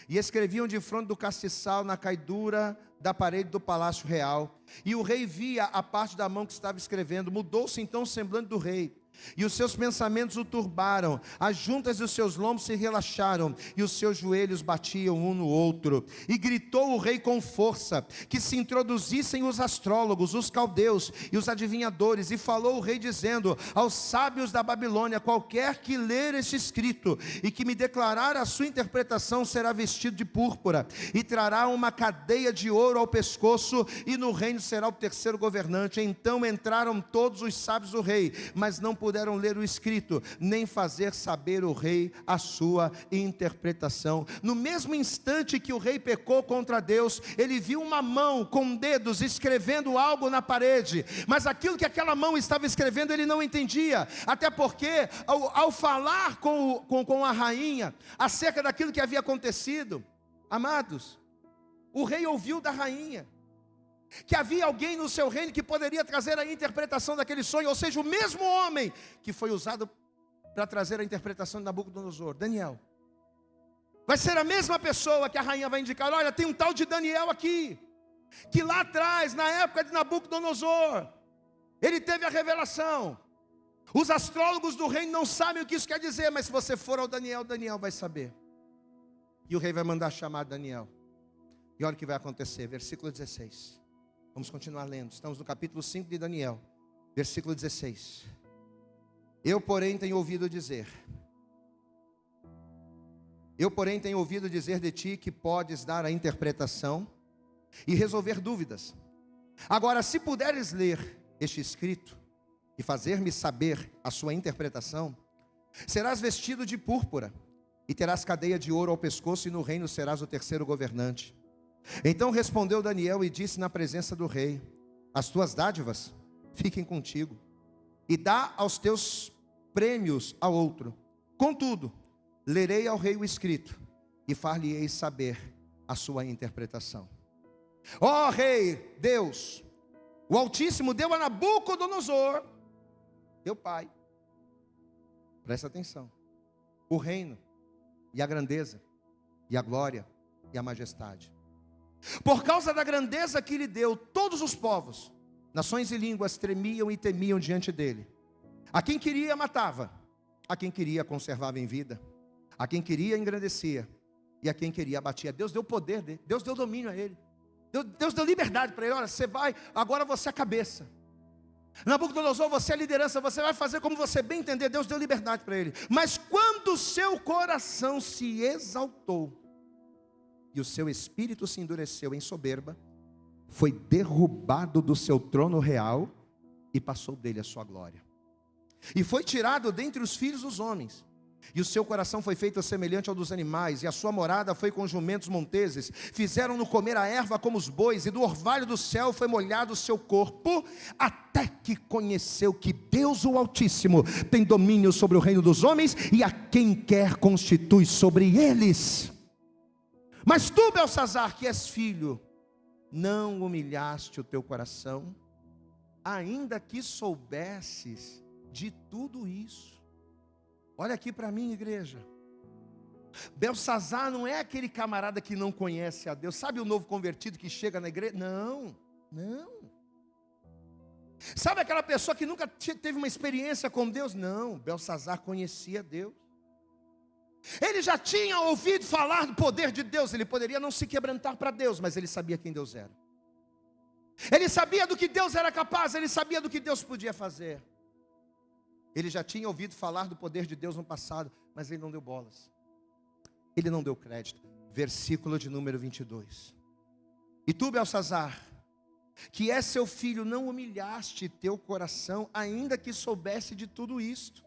e escreviam de fronte do castiçal, na caidura da parede do palácio real. E o rei via a parte da mão que estava escrevendo. Mudou-se então o semblante do rei, e os seus pensamentos o turbaram, as juntas dos seus lombos se relaxaram, e os seus joelhos batiam um no outro. E gritou o rei com força, que se introduzissem os astrólogos, os caldeus e os adivinhadores. E falou o rei dizendo aos sábios da Babilônia: qualquer que ler este escrito, e que me declarar a sua interpretação, será vestido de púrpura, e trará uma cadeia de ouro ouro ao pescoço, e no reino será o terceiro governante. Então entraram todos os sábios do rei, mas não puderam ler o escrito, nem fazer saber o rei a sua interpretação. No mesmo instante que o rei pecou contra Deus, ele viu uma mão com dedos escrevendo algo na parede, mas aquilo que aquela mão estava escrevendo ele não entendia, até porque ao falar com a rainha acerca daquilo que havia acontecido, amados, o rei ouviu da rainha que havia alguém no seu reino que poderia trazer a interpretação daquele sonho, ou seja, o mesmo homem que foi usado para trazer a interpretação de Nabucodonosor, Daniel, vai ser a mesma pessoa que a rainha vai indicar. Olha, tem um tal de Daniel aqui, que lá atrás, na época de Nabucodonosor, ele teve a revelação. Os astrólogos do reino não sabem o que isso quer dizer, mas se você for ao Daniel, Daniel vai saber. E o rei vai mandar chamar Daniel. E olha o que vai acontecer, versículo 16. Vamos continuar lendo, estamos no capítulo 5 de Daniel, versículo 16. Eu, porém, tenho ouvido dizer de ti que podes dar a interpretação e resolver dúvidas. Agora, se puderes ler este escrito e fazer-me saber a sua interpretação, serás vestido de púrpura e terás cadeia de ouro ao pescoço, e no reino serás o terceiro governante. Então respondeu Daniel e disse na presença do rei: as tuas dádivas fiquem contigo, e dá aos teus prêmios a outro. Contudo, lerei ao rei o escrito e far-lhe-ei saber a sua interpretação. Ó rei, Deus, o Altíssimo deu a Nabucodonosor, teu pai, presta atenção, o reino e a grandeza e a glória e a majestade. Por causa da grandeza que lhe deu, todos os povos, nações e línguas tremiam e temiam diante dele. A quem queria matava, a quem queria conservava em vida, a quem queria engrandecia, e a quem queria abatia. Deus deu poder dele, Deus deu domínio a ele, Deus deu liberdade para ele. Olha, você vai, agora você é a cabeça. Nabucodonosor, você é a liderança, você vai fazer como você bem entender. Deus deu liberdade para ele. Mas quando o seu coração se exaltou e o seu espírito se endureceu em soberba, foi derrubado do seu trono real e passou dele a sua glória. E foi tirado dentre os filhos dos homens, e o seu coração foi feito semelhante ao dos animais, e a sua morada foi com jumentos monteses. Fizeram-no comer a erva como os bois, e do orvalho do céu foi molhado o seu corpo, até que conheceu que Deus, o Altíssimo, tem domínio sobre o reino dos homens, e a quem quer constitui sobre eles. Mas tu, Belsazar, que és filho, não humilhaste o teu coração, ainda que soubesses de tudo isso. Olha aqui para mim, igreja. Belsazar não é aquele camarada que não conhece a Deus. Sabe o novo convertido que chega na igreja? Não. Sabe aquela pessoa que nunca teve uma experiência com Deus? Não, Belsazar conhecia Deus. Ele já tinha ouvido falar do poder de Deus. Ele poderia não se quebrantar para Deus, mas ele sabia quem Deus era. Ele sabia do que Deus era capaz, ele sabia do que Deus podia fazer. Ele já tinha ouvido falar do poder de Deus no passado, mas ele não deu bolas. Ele não deu crédito. Versículo de número 22. E tu, Belsazar, que és seu filho, não humilhaste teu coração, ainda que soubesse de tudo isto.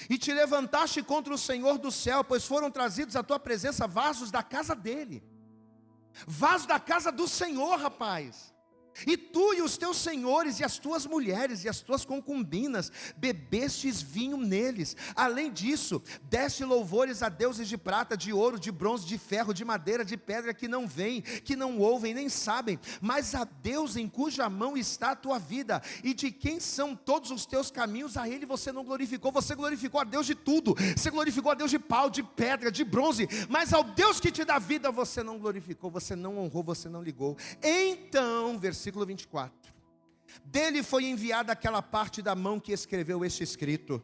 E te levantaste contra o Senhor do céu, pois foram trazidos à tua presença vasos da casa dele. Vasos da casa do Senhor, rapaz. E tu e os teus senhores, e as tuas mulheres, e as tuas concubinas, bebestes vinho neles. Além disso, deste louvores a deuses de prata, de ouro, de bronze, de ferro, de madeira, de pedra, que não veem, que não ouvem, nem sabem. Mas a Deus em cuja mão está a tua vida, e de quem são todos os teus caminhos, a Ele você não glorificou. Você glorificou a Deus de tudo. Você glorificou a Deus de pau, de pedra, de bronze. Mas ao Deus que te dá vida, você não glorificou, você não honrou, você não ligou. Então, versículo 24, dele foi enviada aquela parte da mão que escreveu este escrito.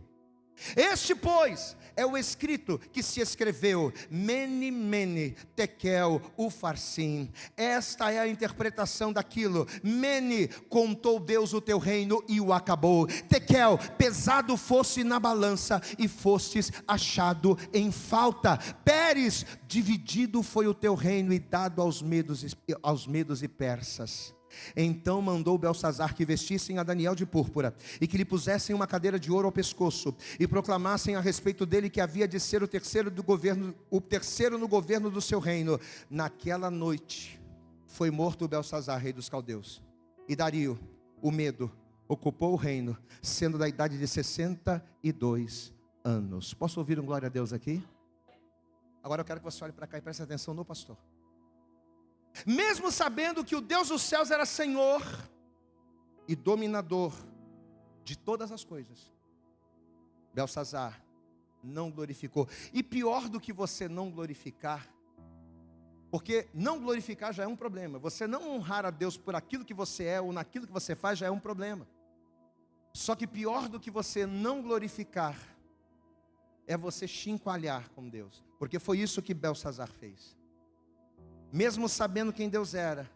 Este, pois, é o escrito que se escreveu: Mene, Mene, Tekel, Ufarsim. Esta é a interpretação daquilo. Mene, contou Deus o teu reino e o acabou. Tekel, pesado fosse na balança e fostes achado em falta. Pérez, dividido foi o teu reino e dado aos medos e persas. Então mandou Beltsazar que vestissem a Daniel de púrpura, e que lhe pusessem uma cadeira de ouro ao pescoço, e proclamassem a respeito dele que havia de ser o terceiro no governo do seu reino. Naquela noite foi morto Beltsazar, rei dos caldeus, e Dario, o medo, ocupou o reino, sendo da idade de 62 anos. Posso ouvir um glória a Deus aqui? Agora eu quero que você olhe para cá e preste atenção no pastor. Mesmo sabendo que o Deus dos céus era Senhor e dominador de todas as coisas, Beltsazar não glorificou. E pior do que você não glorificar, porque não glorificar já é um problema. Você não honrar a Deus por aquilo que você é ou naquilo que você faz já é um problema. Só que pior do que você não glorificar é você chincoalhar com Deus, porque foi isso que Beltsazar fez. Mesmo sabendo quem Deus era,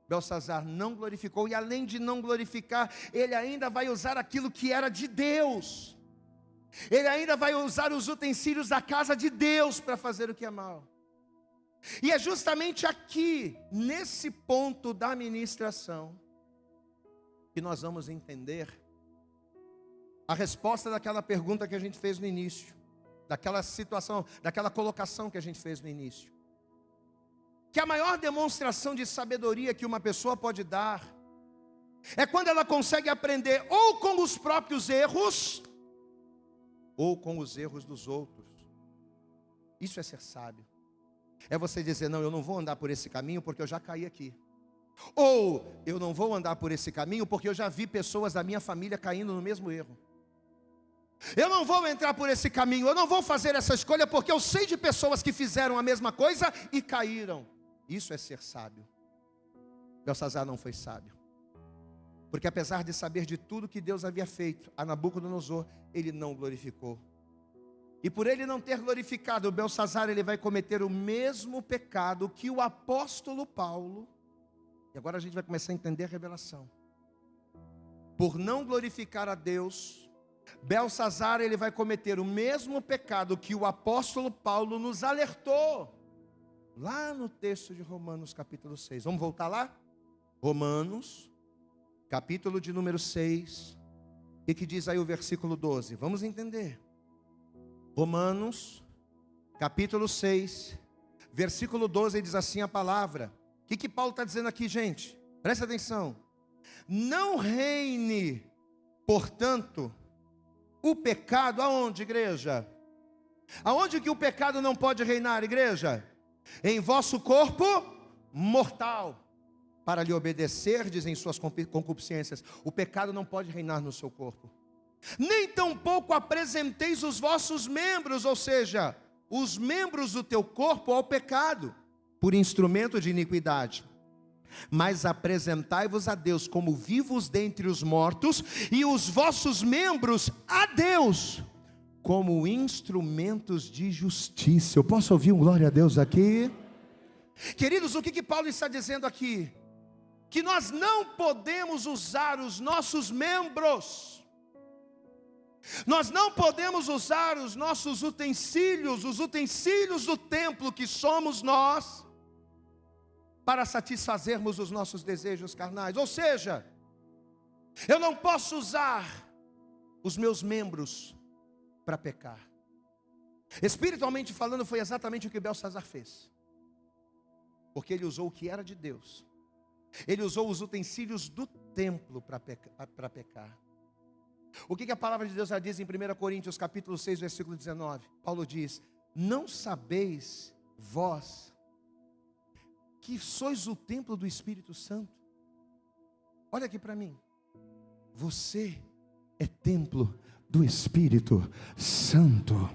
Beltsazar não glorificou, e além de não glorificar, ele ainda vai usar aquilo que era de Deus. Ele ainda vai usar os utensílios da casa de Deus para fazer o que é mal. E é justamente aqui, nesse ponto da ministração, que nós vamos entender a resposta daquela pergunta que a gente fez no início, daquela situação, daquela colocação que a gente fez no início. Que a maior demonstração de sabedoria que uma pessoa pode dar é quando ela consegue aprender ou com os próprios erros ou com os erros dos outros. Isso é ser sábio. É você dizer: não, eu não vou andar por esse caminho porque eu já caí aqui. Ou eu não vou andar por esse caminho porque eu já vi pessoas da minha família caindo no mesmo erro. Eu não vou entrar por esse caminho, eu não vou fazer essa escolha porque eu sei de pessoas que fizeram a mesma coisa e caíram. Isso é ser sábio. Beltsazar não foi sábio, porque apesar de saber de tudo que Deus havia feito a Nabucodonosor, ele não glorificou. E por ele não ter glorificado, Beltsazar, ele vai cometer o mesmo pecado que o apóstolo Paulo. E agora a gente vai começar a entender a revelação. Por não glorificar a Deus, Beltsazar, ele vai cometer o mesmo pecado que o apóstolo Paulo nos alertou lá no texto de Romanos capítulo 6. Vamos voltar lá? Romanos, capítulo de número 6. O que diz aí o versículo 12? Vamos entender. Romanos, capítulo 6, versículo 12, diz assim a palavra. O que Paulo está dizendo aqui, gente? Presta atenção. Não reine, portanto, o pecado aonde, igreja? Aonde que o pecado não pode reinar, igreja? Em vosso corpo mortal, para lhe obedecerdes em suas concupiscências. O pecado não pode reinar no seu corpo. Nem tampouco apresenteis os vossos membros, ou seja, os membros do teu corpo ao pecado, por instrumento de iniquidade. Mas apresentai-vos a Deus como vivos dentre os mortos, e os vossos membros a Deus como instrumentos de justiça. Eu posso ouvir um glória a Deus aqui? Queridos, o que Paulo está dizendo aqui? Que nós não podemos usar os nossos membros, nós não podemos usar os nossos utensílios, os utensílios do templo que somos nós, para satisfazermos os nossos desejos carnais. Ou seja, eu não posso usar os meus membros para pecar. Espiritualmente falando, foi exatamente o que Beltsazar fez, porque ele usou o que era de Deus, ele usou os utensílios do templo para pecar. O que a palavra de Deus já diz em 1 Coríntios capítulo 6, versículo 19? Paulo diz: não sabeis vós que sois o templo do Espírito Santo? Olha aqui para mim. Você é templo do Espírito Santo.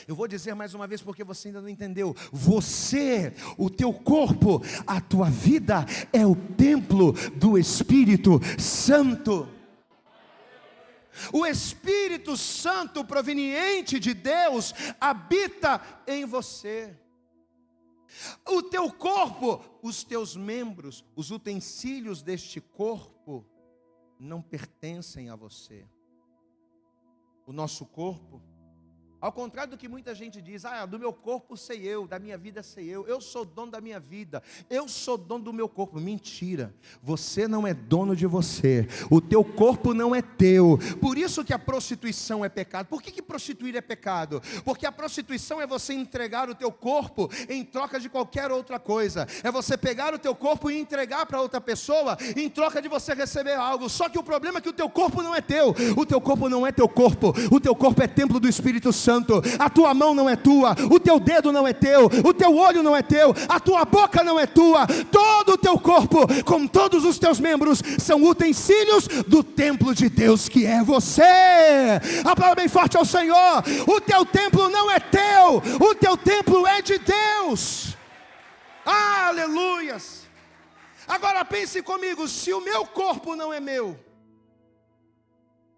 Eu vou dizer mais uma vez porque você ainda não entendeu. Você, o teu corpo, a tua vida é o templo do Espírito Santo. O Espírito Santo proveniente de Deus habita em você. O teu corpo, os teus membros, os utensílios deste corpo não pertencem a você. O nosso corpo, ao contrário do que muita gente diz, do meu corpo sei eu, da minha vida sei eu sou dono da minha vida, eu sou dono do meu corpo. Mentira, você não é dono de você, o teu corpo não é teu. Por isso que a prostituição é pecado. Por que prostituir é pecado? Porque a prostituição é você entregar o teu corpo em troca de qualquer outra coisa, é você pegar o teu corpo e entregar para outra pessoa em troca de você receber algo. Só que o problema é que o teu corpo não é teu, o teu corpo não é teu corpo, o teu corpo é templo do Espírito Santo. A tua mão não é tua, o teu dedo não é teu, o teu olho não é teu, a tua boca não é tua. Todo o teu corpo, com todos os teus membros, são utensílios do templo de Deus que é você. Aplauda bem forte ao Senhor. O teu templo não é teu, o teu templo é de Deus. Aleluias. Agora pense comigo, se o meu corpo não é meu,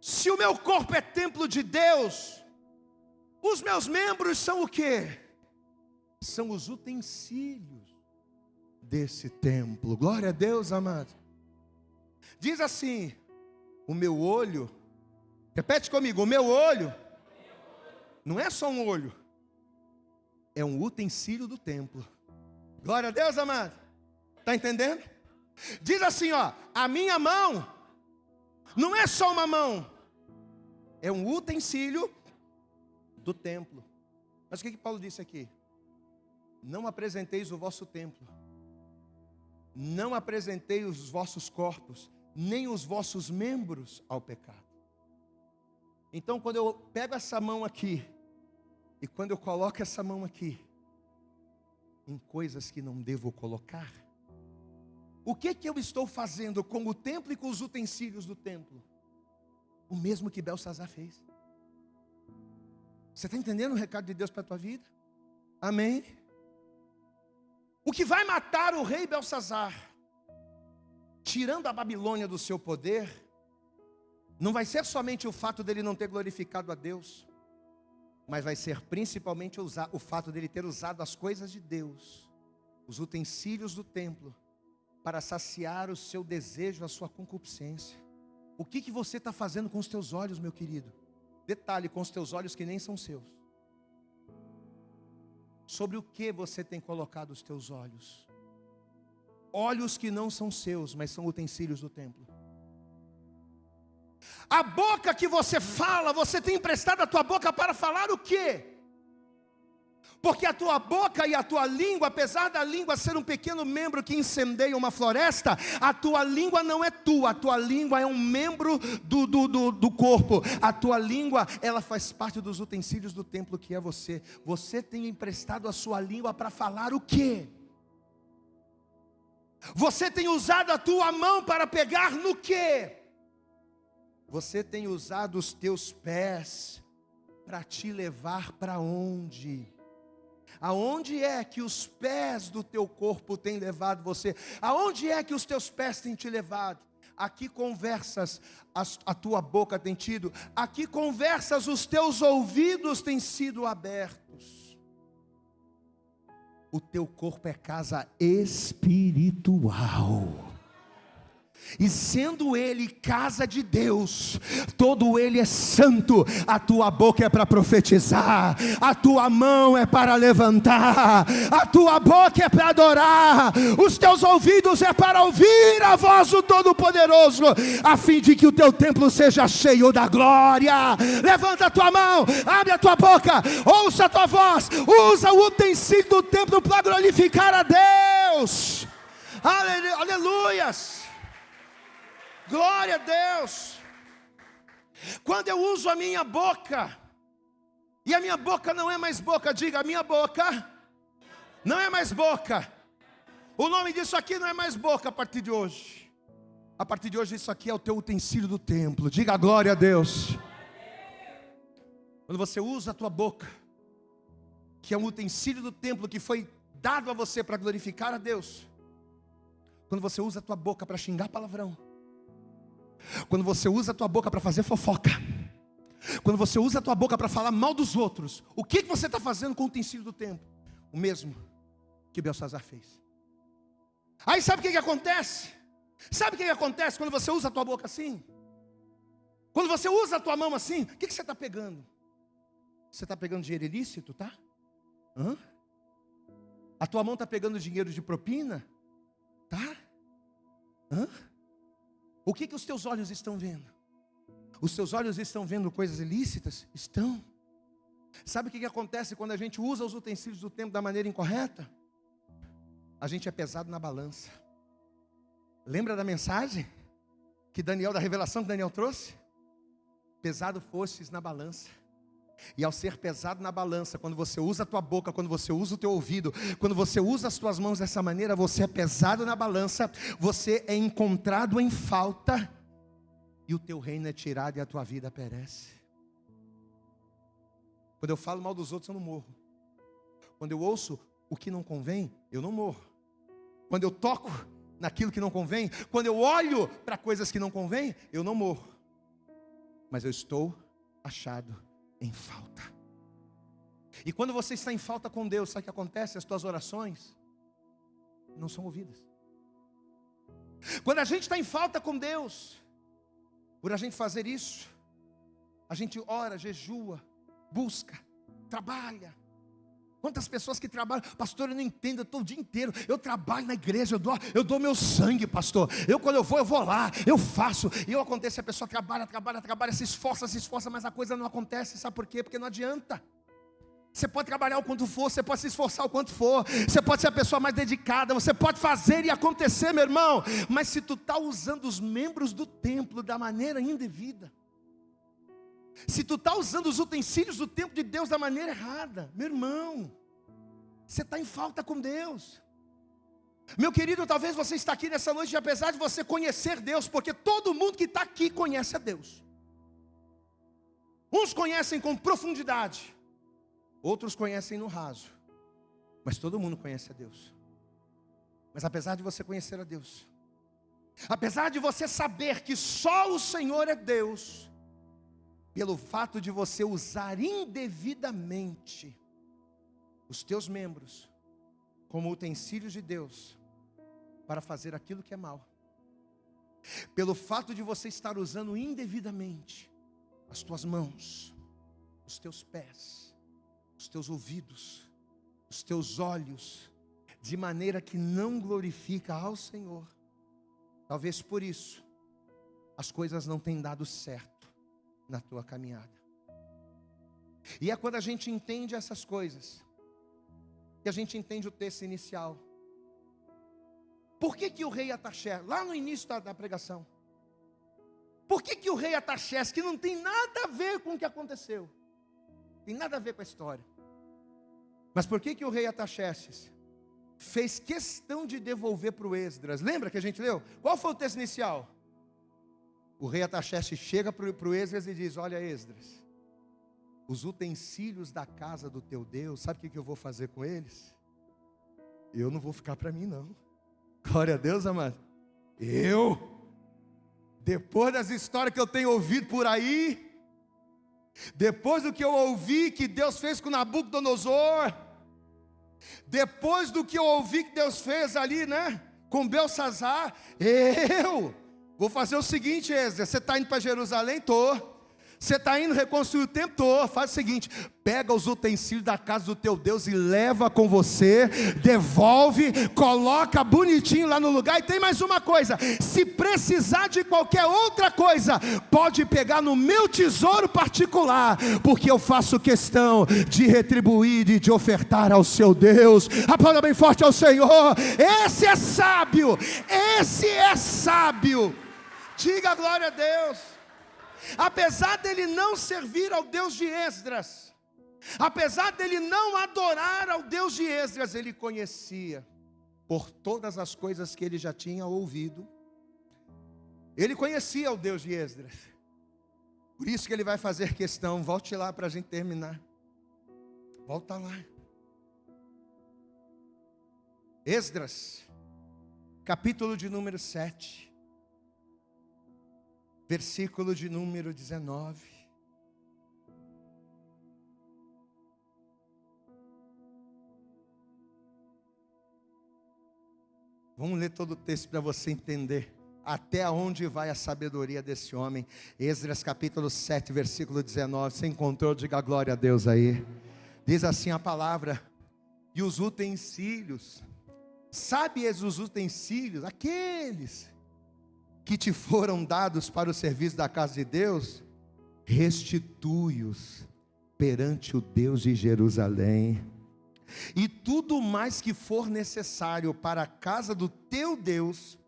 se o meu corpo é templo de Deus, os meus membros são o quê? São os utensílios desse templo. Glória a Deus, amado. Diz assim: o meu olho, repete comigo, o meu olho não é só um olho, é um utensílio do templo. Glória a Deus, amado. Está entendendo? Diz assim, a minha mão não é só uma mão, é um utensílio do templo. Mas o que Paulo disse aqui? Não apresenteis o vosso templo, não apresentei os vossos corpos, nem os vossos membros ao pecado. Então quando eu pego essa mão aqui, e quando eu coloco essa mão aqui, em coisas que não devo colocar, o que eu estou fazendo com o templo e com os utensílios do templo? O mesmo que Belsazar fez. Você está entendendo o recado de Deus para a tua vida? Amém? O que vai matar o rei Belsazar, tirando a Babilônia do seu poder, não vai ser somente o fato dele não ter glorificado a Deus, mas vai ser principalmente o fato dele ter usado as coisas de Deus, os utensílios do templo, para saciar o seu desejo, a sua concupiscência. O que você está fazendo com os teus olhos, meu querido? Detalhe, com os teus olhos que nem são seus. Sobre o que você tem colocado os teus olhos? Olhos que não são seus, mas são utensílios do templo. A boca que você fala, você tem emprestado a tua boca para falar o quê? Porque a tua boca e a tua língua, apesar da língua ser um pequeno membro que incendeia uma floresta, a tua língua não é tua, a tua língua é um membro do corpo. A tua língua, ela faz parte dos utensílios do templo que é você. Você tem emprestado a sua língua para falar o quê? Você tem usado a tua mão para pegar no quê? Você tem usado os teus pés para te levar para onde? Aonde é que os pés do teu corpo têm levado você? Aonde é que os teus pés têm te levado? A que conversas a tua boca tem tido? A que conversas os teus ouvidos têm sido abertos? O teu corpo é casa espiritual. E sendo ele casa de Deus, todo ele é santo. A tua boca é para profetizar, a tua mão é para levantar, a tua boca é para adorar, os teus ouvidos é para ouvir a voz do Todo-Poderoso, a fim de que o teu templo seja cheio da glória. Levanta a tua mão, abre a tua boca, ouça a tua voz, usa o utensílio do templo para glorificar a Deus. Aleluias. Glória a Deus. Quando eu uso a minha boca, e a minha boca não é mais boca, diga, a minha boca não é mais boca. O nome disso aqui não é mais boca a partir de hoje. A partir de hoje isso aqui é o teu utensílio do templo. Diga glória a Deus. Quando você usa a tua boca, que é um utensílio do templo que foi dado a você para glorificar a Deus. Quando você usa a tua boca para xingar palavrão, quando você usa a tua boca para fazer fofoca, quando você usa a tua boca para falar mal dos outros, o que você está fazendo com o utensílio do templo? O mesmo que Belsazzar fez. Aí sabe o que acontece? Sabe o que acontece quando você usa a tua boca assim? Quando você usa a tua mão assim, o que você está pegando? Você está pegando dinheiro ilícito, tá? Hã? A tua mão está pegando dinheiro de propina? Tá? Hã? O que os teus olhos estão vendo? Os teus olhos estão vendo coisas ilícitas? Estão. Sabe o que acontece quando a gente usa os utensílios do templo da maneira incorreta? A gente é pesado na balança. Lembra da mensagem que Daniel, da revelação que Daniel trouxe? Pesado fostes na balança. E ao ser pesado na balança, quando você usa a tua boca, quando você usa o teu ouvido, quando você usa as tuas mãos dessa maneira, você é pesado na balança, você é encontrado em falta, e o teu reino é tirado e a tua vida perece. Quando eu falo mal dos outros, eu não morro. Quando eu ouço o que não convém, eu não morro. Quando eu toco naquilo que não convém, quando eu olho para coisas que não convém, eu não morro. Mas eu estou achado em falta. E quando você está em falta com Deus, sabe o que acontece? As tuas orações não são ouvidas. Quando a gente está em falta com Deus, por a gente fazer isso, a gente ora, jejua, busca, trabalha. Quantas pessoas que trabalham, pastor, eu não entendo, eu estou o dia inteiro, eu trabalho na igreja, eu dou meu sangue, pastor, quando eu vou lá, eu faço, e acontece, a pessoa trabalha, se esforça, mas a coisa não acontece, sabe por quê? Porque não adianta. Você pode trabalhar o quanto for, você pode se esforçar o quanto for, você pode ser a pessoa mais dedicada, você pode fazer e acontecer, meu irmão, mas se tu está usando os membros do templo da maneira indevida, se tu está usando os utensílios do templo de Deus da maneira errada, meu irmão, você está em falta com Deus. Meu querido, talvez você está aqui nessa noite, e apesar de você conhecer Deus, porque todo mundo que está aqui conhece a Deus. Uns conhecem com profundidade, outros conhecem no raso, mas todo mundo conhece a Deus. Mas apesar de você conhecer a Deus, apesar de você saber que só o Senhor é Deus, pelo fato de você usar indevidamente os teus membros como utensílios de Deus para fazer aquilo que é mal, pelo fato de você estar usando indevidamente as tuas mãos, os teus pés, os teus ouvidos, os teus olhos, de maneira que não glorifica ao Senhor, talvez por isso as coisas não tenham dado certo na tua caminhada. E é quando a gente entende essas coisas que a gente entende o texto inicial. Por que o rei Artaxerxes, lá no início da pregação, por que o rei Artaxerxes, que não tem nada a ver com o que aconteceu, tem nada a ver com a história, mas por que o rei Artaxerxes fez questão de devolver para o Esdras? Lembra que a gente leu? Qual foi o texto inicial? O rei Artaxerxes chega para o Esdras e diz: olha, Esdras, os utensílios da casa do teu Deus, sabe o que eu vou fazer com eles? Eu não vou ficar para mim não. Glória a Deus, amado. Depois das histórias que eu tenho ouvido por aí, depois do que eu ouvi que Deus fez com Nabucodonosor, depois do que eu ouvi que Deus fez ali, né, com Belsazzar, eu vou fazer o seguinte, Esdras, você está indo para Jerusalém? Estou. Você está indo reconstruir o templo? Estou. Faz o seguinte, pega os utensílios da casa do teu Deus e leva com você, devolve, coloca bonitinho lá no lugar. E tem mais uma coisa, se precisar de qualquer outra coisa, pode pegar no meu tesouro particular, porque eu faço questão de retribuir e de ofertar ao seu Deus. Aplauda bem forte ao Senhor. Esse é sábio, esse é sábio. Diga glória a Deus. Apesar dele não servir ao Deus de Esdras, apesar dele não adorar ao Deus de Esdras, ele conhecia, por todas as coisas que ele já tinha ouvido, ele conhecia o Deus de Esdras. Por isso que ele vai fazer questão. Volte lá para a gente terminar. Volta lá. Esdras, capítulo de número 7. versículo de número 19. Vamos ler todo o texto para você entender até onde vai a sabedoria desse homem. Esdras capítulo 7, versículo 19. Você encontrou? Diga glória a Deus aí. Diz assim a palavra: e os utensílios, sabes os utensílios, aqueles que te foram dados para o serviço da casa de Deus, restitui-os perante o Deus de Jerusalém. E tudo mais que for necessário para a casa do teu Deus,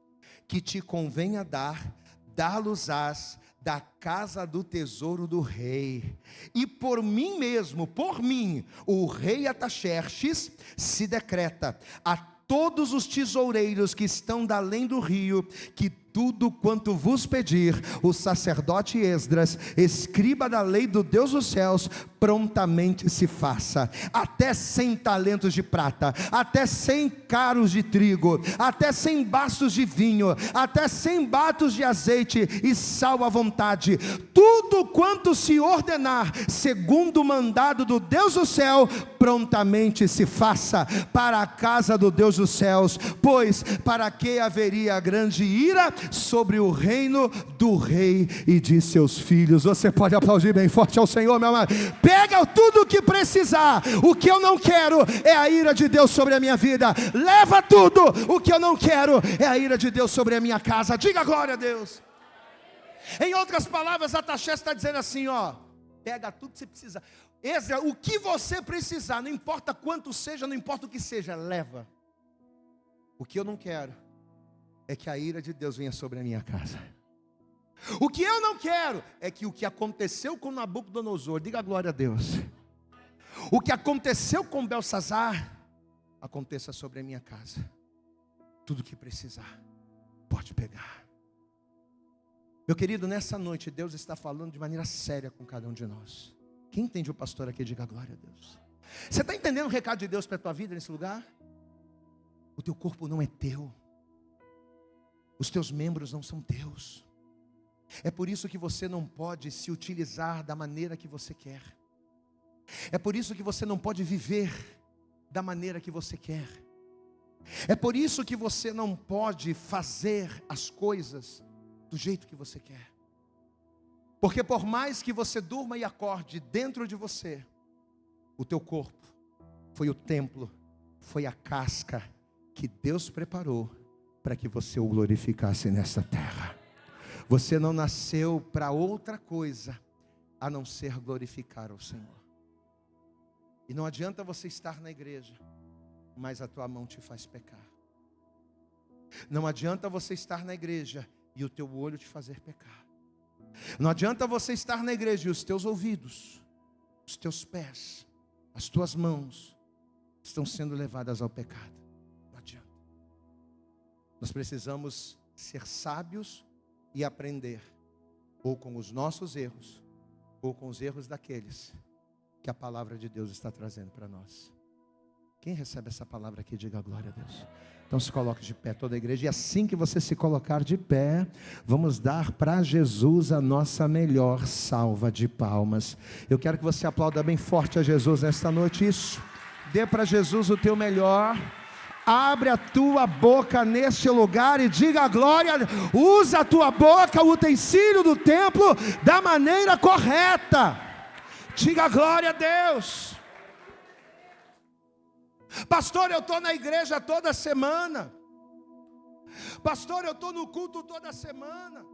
que te convenha dar, dá-los-ás da casa do tesouro do rei. E por mim mesmo, por mim, o rei Artaxerxes, se decreta a todos os tesoureiros que estão da além do rio, que tudo quanto vos pedir, o sacerdote Esdras, escriba da lei do Deus dos céus, prontamente se faça. Até 100 talentos de prata, até 100 caros de trigo, até 100 bastos de vinho, até 100 batos de azeite e sal à vontade. Tudo quanto se ordenar, segundo o mandado do Deus do céu, prontamente se faça para a casa do Deus dos céus. Pois para que haveria grande ira sobre o reino do rei e de seus filhos? Você pode aplaudir bem forte ao Senhor, meu amado. Pega tudo o que precisar. O que eu não quero é a ira de Deus sobre a minha vida. Leva tudo. O que eu não quero é a ira de Deus sobre a minha casa. Diga glória a Deus. Em outras palavras, Artaxerxes está dizendo assim, ó: pega tudo que você precisa. Esdras, o que você precisar, não importa quanto seja, não importa o que seja, leva. O que eu não quero é que a ira de Deus venha sobre a minha casa. O que eu não quero é que o que aconteceu com Nabucodonosor, diga glória a Deus, o que aconteceu com Belsazar, aconteça sobre a minha casa. Tudo que precisar, pode pegar. Meu querido, nessa noite Deus está falando de maneira séria com cada um de nós. Quem entende o pastor aqui, diga glória a Deus. Você está entendendo o recado de Deus para a tua vida nesse lugar? O teu corpo não é teu. Os teus membros não são teus. É por isso que você não pode se utilizar da maneira que você quer. É por isso que você não pode viver da maneira que você quer. É por isso que você não pode fazer as coisas do jeito que você quer. Porque por mais que você durma e acorde, dentro de você, o teu corpo foi o templo, foi a casca que Deus preparou para que você o glorificasse nessa terra. Você não nasceu para outra coisa a não ser glorificar o Senhor. E não adianta você estar na igreja, mas a tua mão te faz pecar. Não adianta você estar na igreja e o teu olho te fazer pecar. Não adianta você estar na igreja e os teus ouvidos, os teus pés, as tuas mãos estão sendo levadas ao pecado. Não adianta. Nós precisamos ser sábios e aprender, ou com os nossos erros, ou com os erros daqueles que a palavra de Deus está trazendo para nós. Quem recebe essa palavra aqui, diga glória a Deus. Então se coloque de pé toda a igreja. E assim que você se colocar de pé, vamos dar para Jesus a nossa melhor salva de palmas. Eu quero que você aplauda bem forte a Jesus nesta noite. Isso, dê para Jesus o teu melhor. Abre a tua boca neste lugar e diga glória. Usa a tua boca, o utensílio do templo, da maneira correta. Diga glória a Deus. Pastor, eu estou na igreja toda semana. Pastor, eu estou no culto toda semana.